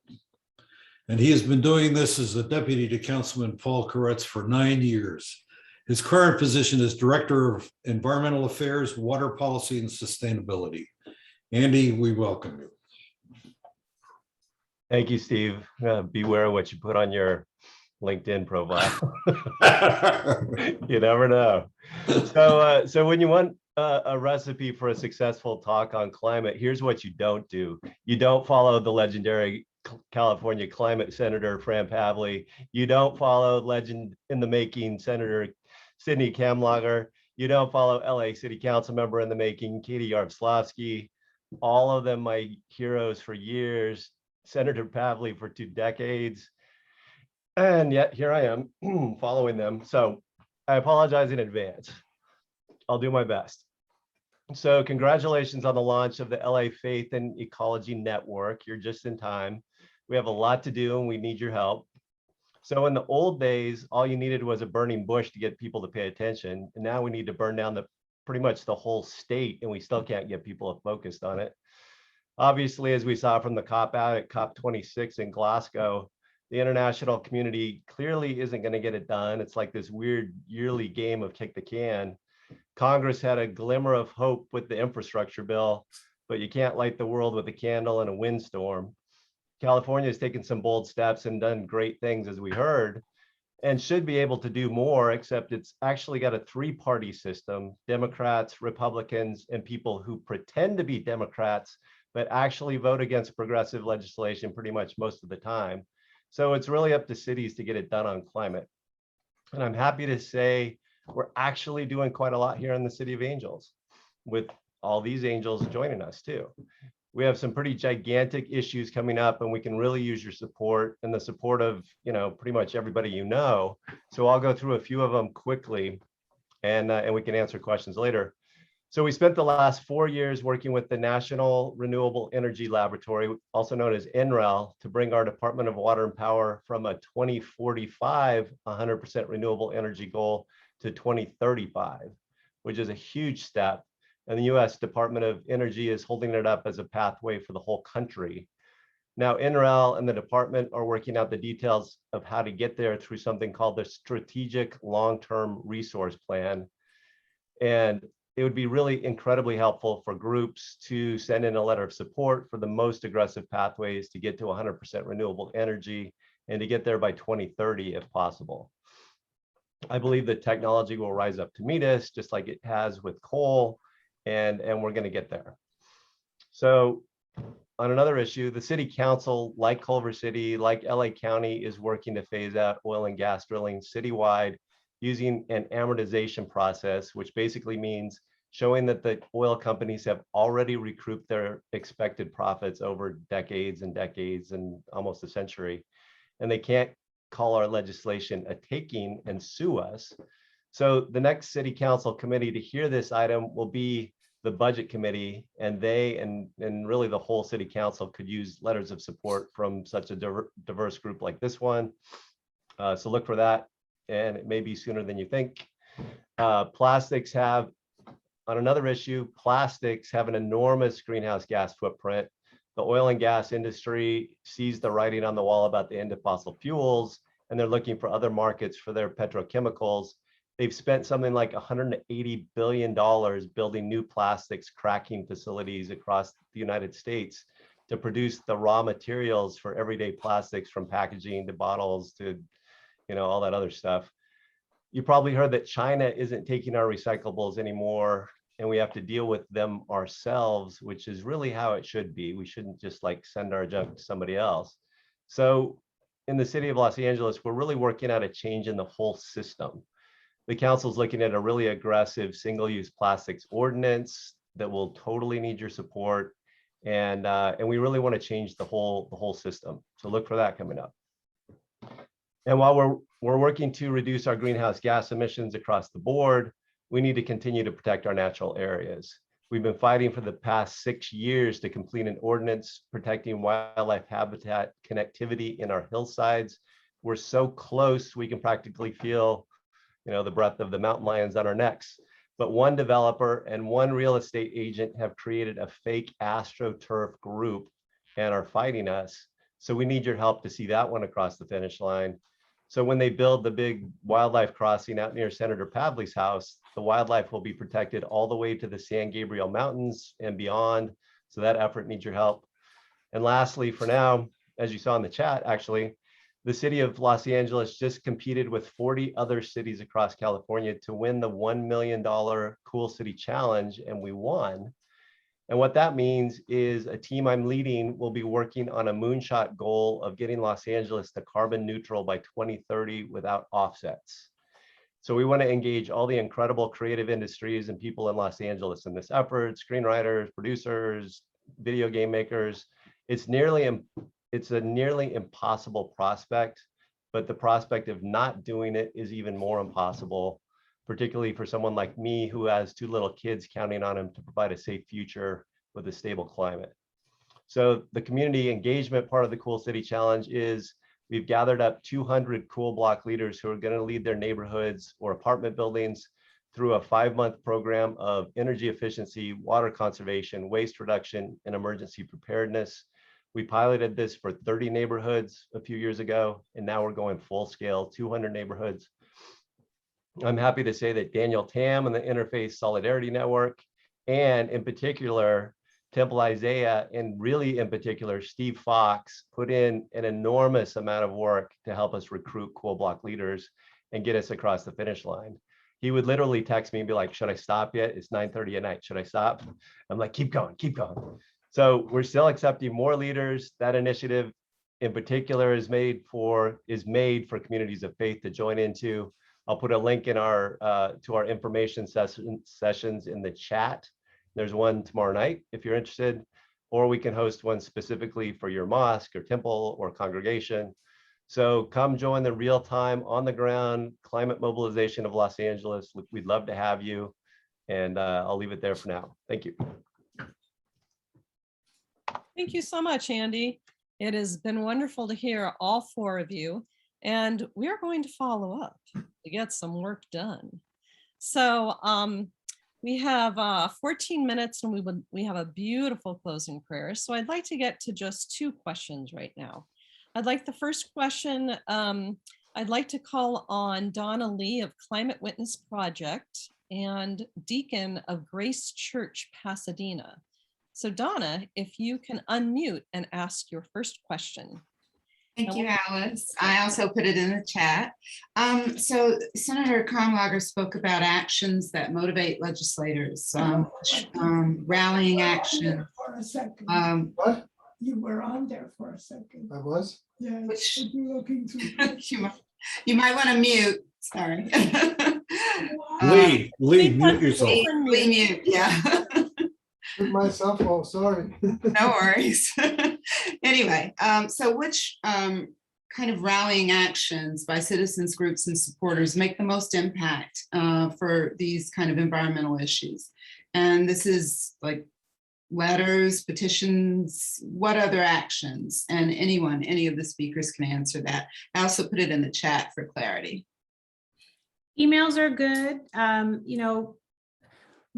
And he has been doing this as a deputy to Councilman Paul Koretz for 9 years. His current position is Director of Environmental Affairs, Water Policy, and Sustainability. Andy, we welcome you. Thank you, Steve. Beware what you put on your LinkedIn profile. You never know. So when you want a recipe for a successful talk on climate, here's what you don't do. You don't follow the legendary California climate Senator Fran Pavley. You don't follow legend in the making Senator Sidney Kamlager. You don't follow LA City Council member in the making Katy Yaroslavsky. All of them my heroes for years. Senator Pavley for 2 decades. And yet here I am following them. So I apologize in advance. I'll do my best. So congratulations on the launch of the LA Faith and Ecology Network. You're just in time. We have a lot to do and we need your help. So in the old days, all you needed was a burning bush to get people to pay attention. And now we need to burn down pretty much the whole state, and we still can't get people focused on it. Obviously, as we saw from the COP out at COP26 in Glasgow, the international community clearly isn't going to get it done. It's like this weird yearly game of kick the can. Congress had a glimmer of hope with the infrastructure bill, but you can't light the world with a candle in a windstorm. California has taken some bold steps and done great things, as we heard, and should be able to do more, except it's actually got a three-party system: Democrats, Republicans, and people who pretend to be Democrats, but actually vote against progressive legislation pretty much most of the time. So it's really up to cities to get it done on climate. And I'm happy to say we're actually doing quite a lot here in the city of Angels, with all these angels joining us too. We have some pretty gigantic issues coming up, and we can really use your support and the support of, pretty much everybody you know. So I'll go through a few of them quickly, and we can answer questions later. So we spent the last 4 years working with the National Renewable Energy Laboratory, also known as NREL, to bring our Department of Water and Power from a 2045 100% renewable energy goal to 2035, which is a huge step. And the US Department of Energy is holding it up as a pathway for the whole country. Now, NREL and the department are working out the details of how to get there through something called the Strategic Long-Term Resource Plan. And it would be really incredibly helpful for groups to send in a letter of support for the most aggressive pathways to get to 100% renewable energy and to get there by 2030 if possible. I believe the technology will rise up to meet us, just like it has with coal, and we're going to get there. So on another issue, the city council, like Culver City, like LA County, is working to phase out oil and gas drilling citywide using an amortization process, which basically means showing that the oil companies have already recouped their expected profits over decades and decades and almost a century. And they can't call our legislation a taking and sue us. So the next city council committee to hear this item will be the budget committee, and they and really the whole city council could use letters of support from such a diverse group like this one. So look for that, and it may be sooner than you think. Plastics have, on another issue, plastics have an enormous greenhouse gas footprint. The oil and gas industry sees the writing on the wall about the end of fossil fuels, and they're looking for other markets for their petrochemicals. They've spent something like $180 billion building new plastics cracking facilities across the United States to produce the raw materials for everyday plastics, from packaging to bottles to, all that other stuff. You probably heard that China isn't taking our recyclables anymore, and we have to deal with them ourselves, which is really how it should be. We shouldn't just send our junk to somebody else. So in the city of Los Angeles, we're really working out a change in the whole system. The council's looking at a really aggressive single-use plastics ordinance that will totally need your support, and we really want to change the whole system. So look for that coming up. And while we're working to reduce our greenhouse gas emissions across the board, we need to continue to protect our natural areas. We've been fighting for the past 6 years to complete an ordinance protecting wildlife habitat connectivity in our hillsides. We're so close, we can practically feel the breath of the mountain lions on our necks. But one developer and one real estate agent have created a fake AstroTurf group and are fighting us. So we need your help to see that one across the finish line. So when they build the big wildlife crossing out near Senator Pavley's house, the wildlife will be protected all the way to the San Gabriel Mountains and beyond. So that effort needs your help. And lastly, for now, as you saw in the chat, actually, the city of Los Angeles just competed with 40 other cities across California to win the $1 million Cool City Challenge, and we won. And what that means is a team I'm leading will be working on a moonshot goal of getting Los Angeles to carbon neutral by 2030 without offsets. So we want to engage all the incredible creative industries and people in Los Angeles in this effort: screenwriters, producers, video game makers. It's a nearly impossible prospect, but the prospect of not doing it is even more impossible, particularly for someone like me who has 2 little kids counting on him to provide a safe future with a stable climate. So the community engagement part of the Cool City Challenge is we've gathered up 200 Cool Block leaders who are going to lead their neighborhoods or apartment buildings through a 5-month program of energy efficiency, water conservation, waste reduction, and emergency preparedness. We piloted this for 30 neighborhoods a few years ago, and now we're going full scale, 200 neighborhoods. I'm happy to say that Daniel Tam and the Interfaith Solidarity Network, and in particular, Temple Isaiah, and really in particular, Steve Fox put in an enormous amount of work to help us recruit Kuehl block leaders and get us across the finish line. He would literally text me and be like, should I stop yet? It's 9:30 at night. Should I stop? I'm like, keep going, keep going. So we're still accepting more leaders. That initiative in particular is made for communities of faith to join into. I'll put a link in our to our information sessions in the chat. There's one tomorrow night if you're interested, or we can host one specifically for your mosque or temple or congregation. So come join the real-time, on the ground climate mobilization of Los Angeles. We'd love to have you, and I'll leave it there for now. Thank you. Thank you so much, Andy. It has been wonderful to hear all four of you, and we're going to follow up to get some work done. So we have 14 minutes and we have a beautiful closing prayer. So I'd like to get to just 2 questions right now. I'd like the first question, I'd like to call on Donna Lee of Climate Witness Project and Deacon of Grace Church, Pasadena. So Donna, if you can unmute and ask your first question. Thank you, Alice. I also put it in the chat. So Senator Kamlager spoke about actions that motivate legislators, rallying action. For a second. What? You were on there for a second. I was? Yeah. Which- You're looking to. You might want to mute. Sorry. Lee, mute yourself. Lee, mute. Yeah. With myself, oh, sorry. No worries. Anyway, so which kind of rallying actions by citizens groups and supporters make the most impact for these kind of environmental issues? And this is like letters, petitions, what other actions? And any of the speakers can answer that. I also put it in the chat for clarity. Emails are good. You know,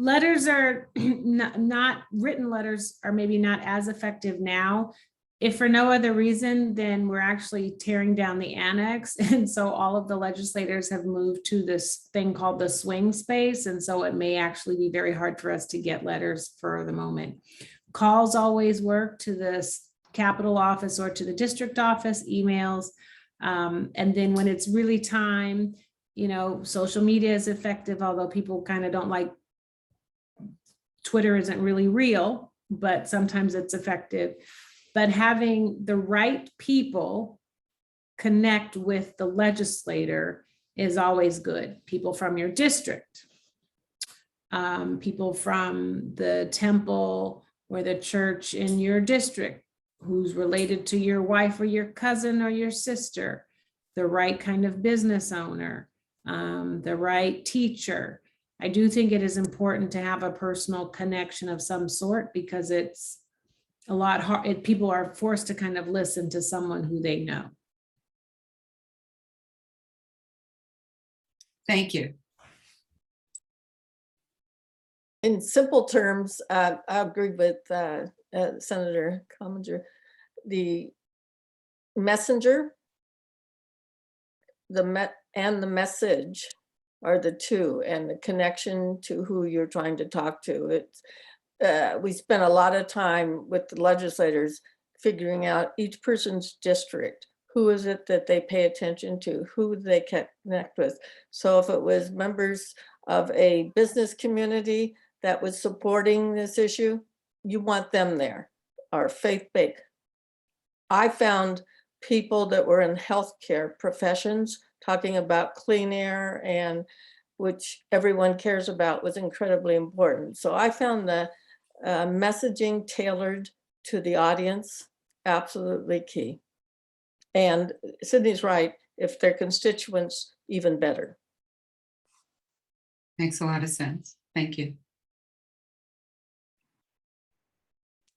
letters are not written letters are maybe not as effective now. If for no other reason, then we're actually tearing down the annex. And so all of the legislators have moved to this thing called the swing space. And so it may actually be very hard for us to get letters for the moment. Calls always work to the Capitol office or to the district office, emails. And then when it's really time, you know, social media is effective, although people kind of don't like Twitter isn't really real, but sometimes it's effective. But having the right people connect with the legislator is always good. People from your district, people from the temple or the church in your district who's related to your wife or your cousin or your sister, the right kind of business owner, the right teacher. I do think it is important to have a personal connection of some sort because it's a lot hard. People are forced to kind of listen to someone who they know. Thank you. In simple terms, I agree with Senator Kamlager. The messenger, and the message are the two, and the connection to who you're trying to talk to. It's we spent a lot of time with the legislators figuring out each person's district. Who is it that they pay attention to? Who they connect with? So if it was members of a business community that was supporting this issue, you want them there, or faith-based. I found people that were in healthcare professions talking about clean air, and which everyone cares about, was incredibly important. So I found the messaging tailored to the audience absolutely key. And Sydney's right, if they're constituents, even better. Makes a lot of sense. Thank you.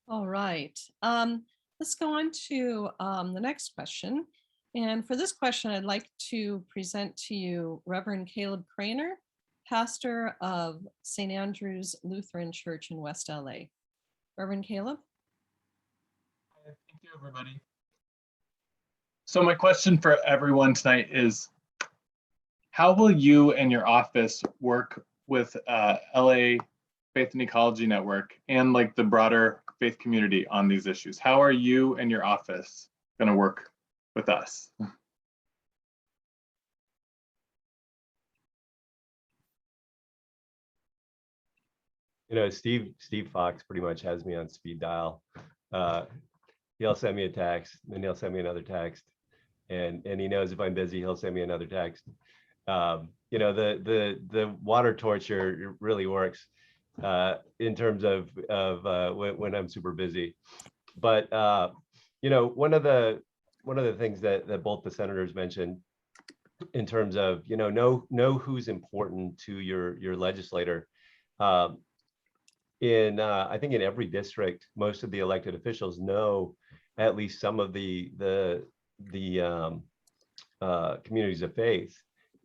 All right, let's go on to the next question. And for this question, I'd like to present to you Reverend Caleb Craner, pastor of St. Andrew's Lutheran Church in West LA. Reverend Caleb. Thank you, everybody. So my question for everyone tonight is, how will you and your office work with LA Faith and Ecology Network and like the broader interfaith community on these issues? How are you and your office going to work with us? You know, Steve Fox pretty much has me on speed dial. He'll send me a text, then he'll send me another text, and he knows if I'm busy, he'll send me another text. You know, the water torture really works in terms of when I'm super busy. But you know, one of the things that both the senators mentioned in terms of, you know who's important to your legislator. I think in every district, most of the elected officials know at least some of the communities of faith.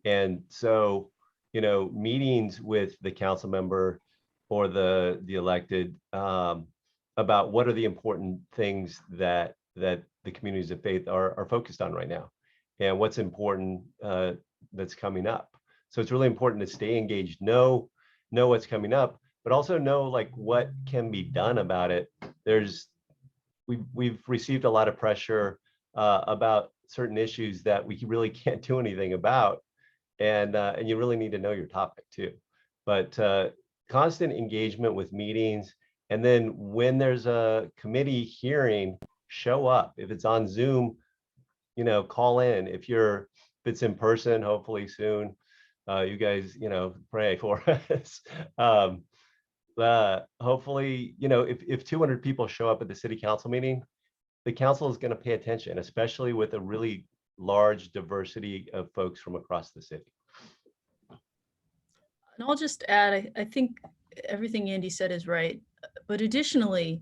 And so, you know, meetings with the council member or the elected about what are the important things that the communities of faith are focused on right now, and what's important that's coming up. So it's really important to stay engaged, know what's coming up, but also know like what can be done about it. We've received a lot of pressure about certain issues that we really can't do anything about, and you really need to know your topic too. But constant engagement with meetings, and then when there's a committee hearing, show up. If it's on Zoom, you know, call in. If it's in person, hopefully soon, you guys, you know, pray for us. Hopefully, you know, if 200 people show up at the city council meeting, the council is going to pay attention, especially with a really large diversity of folks from across the city. And I'll just add, I think everything Andy said is right. But additionally,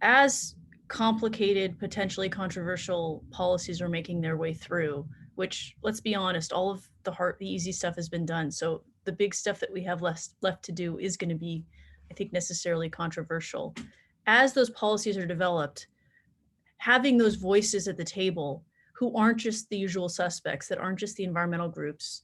as complicated, potentially controversial policies are making their way through, which, let's be honest, all of the easy stuff has been done. So the big stuff that we have left to do is going to be, I think, necessarily controversial. As those policies are developed, having those voices at the table who aren't just the usual suspects, that aren't just the environmental groups,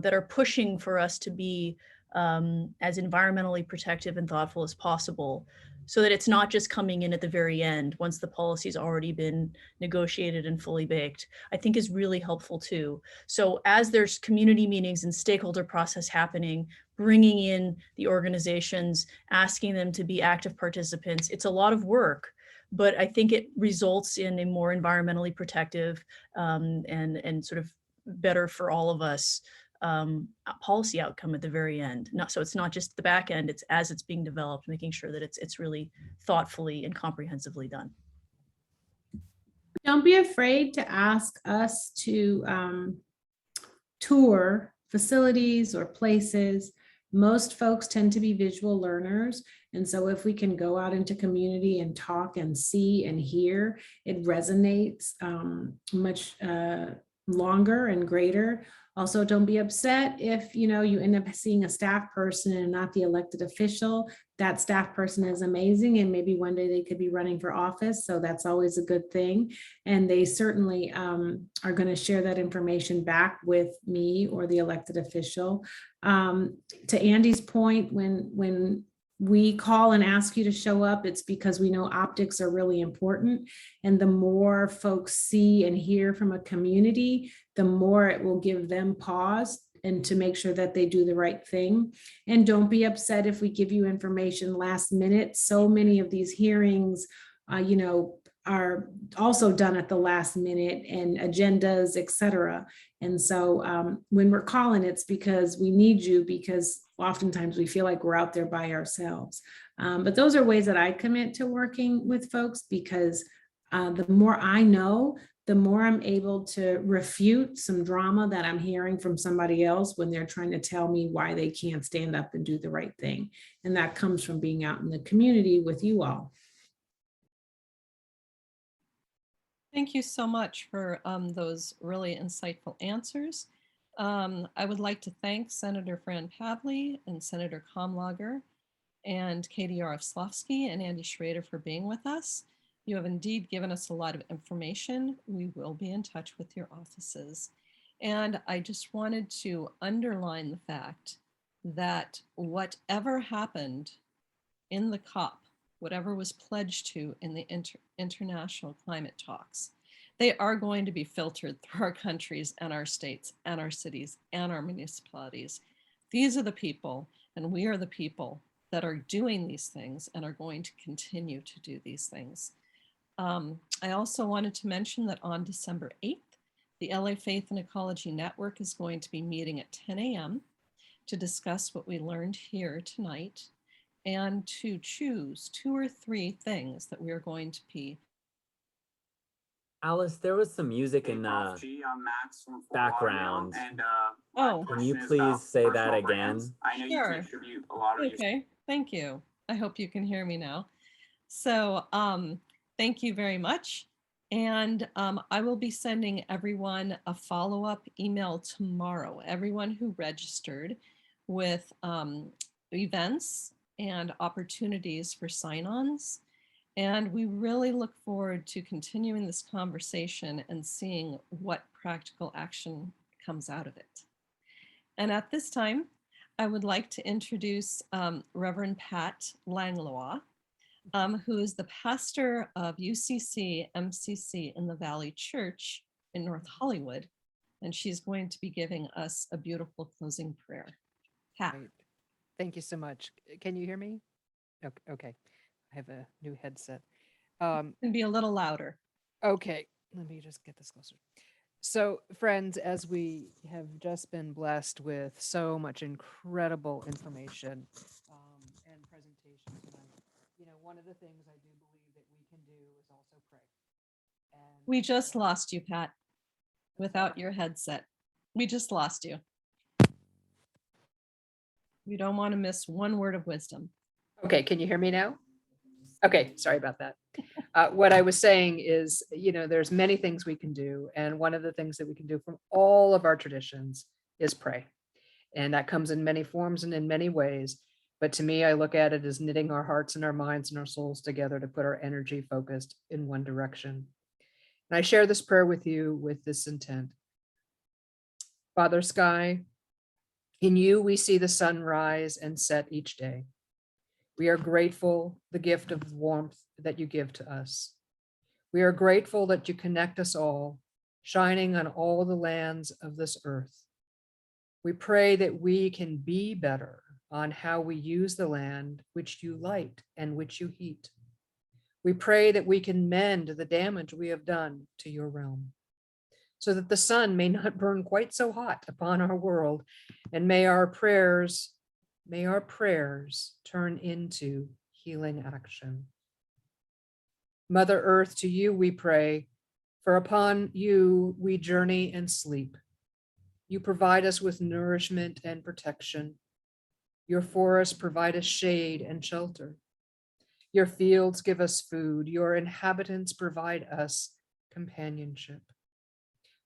that are pushing for us to be as environmentally protective and thoughtful as possible, so that it's not just coming in at the very end once the policy's already been negotiated and fully baked, I think is really helpful too. So as there's community meetings and stakeholder process happening, bringing in the organizations, asking them to be active participants, it's a lot of work, but I think it results in a more environmentally protective and sort of better for all of us policy outcome at the very end. So it's not just the back end, it's as it's being developed, making sure that it's really thoughtfully and comprehensively done. Don't be afraid to ask us to tour facilities or places. Most folks tend to be visual learners. And so if we can go out into community and talk and see and hear, it resonates much longer and greater. Also, don't be upset if you end up seeing a staff person and not the elected official. That staff person is amazing, and maybe one day they could be running for office. So that's always a good thing. And they certainly are going to share that information back with me or the elected official. To Andy's point, when we call and ask you to show up, it's because we know optics are really important. And the more folks see and hear from a community, the more it will give them pause and to make sure that they do the right thing. And don't be upset if we give you information last minute. So many of these hearings, are also done at the last minute, and agendas, et cetera. And so when we're calling, it's because we need you, because oftentimes we feel like we're out there by ourselves. But those are ways that I commit to working with folks, because the more I know, the more I'm able to refute some drama that I'm hearing from somebody else when they're trying to tell me why they can't stand up and do the right thing. And that comes from being out in the community with you all. Thank you so much for those really insightful answers. I would like to thank Senator Fran Pavley and Senator Kamlager and Katy Yaroslavsky and Andy Shrader for being with us. You have indeed given us a lot of information. We will be in touch with your offices. And I just wanted to underline the fact that whatever happened in the COP whatever was pledged to in the international climate talks. They are going to be filtered through our countries and our states and our cities and our municipalities. These are the people, and we are the people that are doing these things and are going to continue to do these things. I also wanted to mention that on December 8th, the LA Faith and Ecology Network is going to be meeting at 10 a.m. to discuss what we learned here tonight and to choose 2 or 3 things that we are going to be. Alice, there was some music in the background. Oh, Can you please say that again? sure. Okay, thank you. I hope you can hear me now. So thank you very much. And I will be sending everyone a follow-up email tomorrow, everyone who registered, with events and opportunities for sign-ons. And we really look forward to continuing this conversation and seeing what practical action comes out of it. And at this time, I would like to introduce Reverend Pat Langlois, who is the pastor of UCC MCC in the Valley Church in North Hollywood. And she's going to be giving us a beautiful closing prayer. Pat. Great. Thank you so much. Can you hear me? Okay. I have a new headset. Can be a little louder. Okay, let me just get this closer. So friends, as we have just been blessed with so much incredible information and presentations tonight, you know, one of the things I do believe that we can do is also pray. And We just lost you, Pat, without your headset. We just lost you. We don't want to miss one word of wisdom. Okay, can you hear me now? Okay, sorry about that. What I was saying is, you know, there's many things we can do. And one of the things that we can do from all of our traditions is pray. And that comes in many forms and in many ways. But to me, I look at it as knitting our hearts and our minds and our souls together to put our energy focused in one direction. And I share this prayer with you with this intent. Father Sky, in you we see the sun rise and set each day. We are grateful the gift of warmth that you give to us. We are grateful that you connect us all, shining on all the lands of this earth. We pray that we can be better on how we use the land which you light and which you heat. We pray that we can mend the damage we have done to your realm, so that the sun may not burn quite so hot upon our world, and may our prayers turn into healing action. Mother Earth, to you we pray, for upon you we journey and sleep. You provide us with nourishment and protection. Your forests provide us shade and shelter. Your fields give us food. Your inhabitants provide us companionship.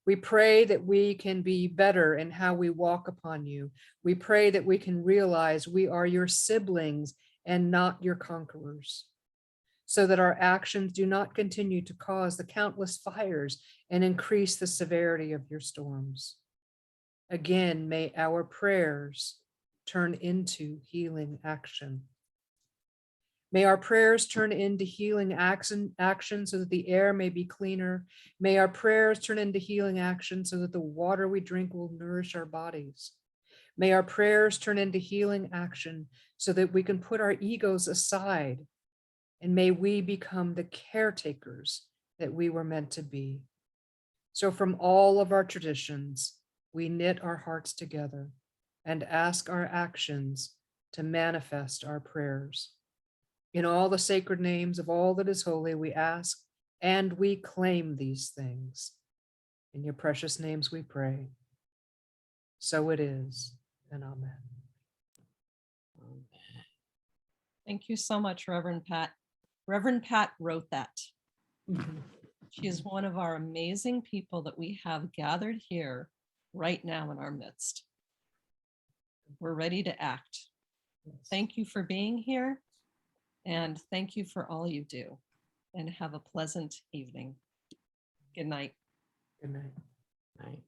We pray that we can be better in how we walk upon you. We pray that we can realize we are your siblings and not your conquerors, so that our actions do not continue to cause the countless fires and increase the severity of your storms. Again, may our prayers turn into healing action. May our prayers turn into healing action so that the air may be cleaner. May our prayers turn into healing action so that the water we drink will nourish our bodies. May our prayers turn into healing action so that we can put our egos aside, and may we become the caretakers that we were meant to be. So from all of our traditions, we knit our hearts together and ask our actions to manifest our prayers. In all the sacred names of all that is holy, we ask and we claim these things. In your precious names we pray. So it is, and amen. Thank you so much, Reverend Pat. Reverend Pat wrote that. She is one of our amazing people that we have gathered here right now in our midst. We're ready to act. Thank you for being here, and thank you for all you do, and have a pleasant evening. Good night. Good night. Night.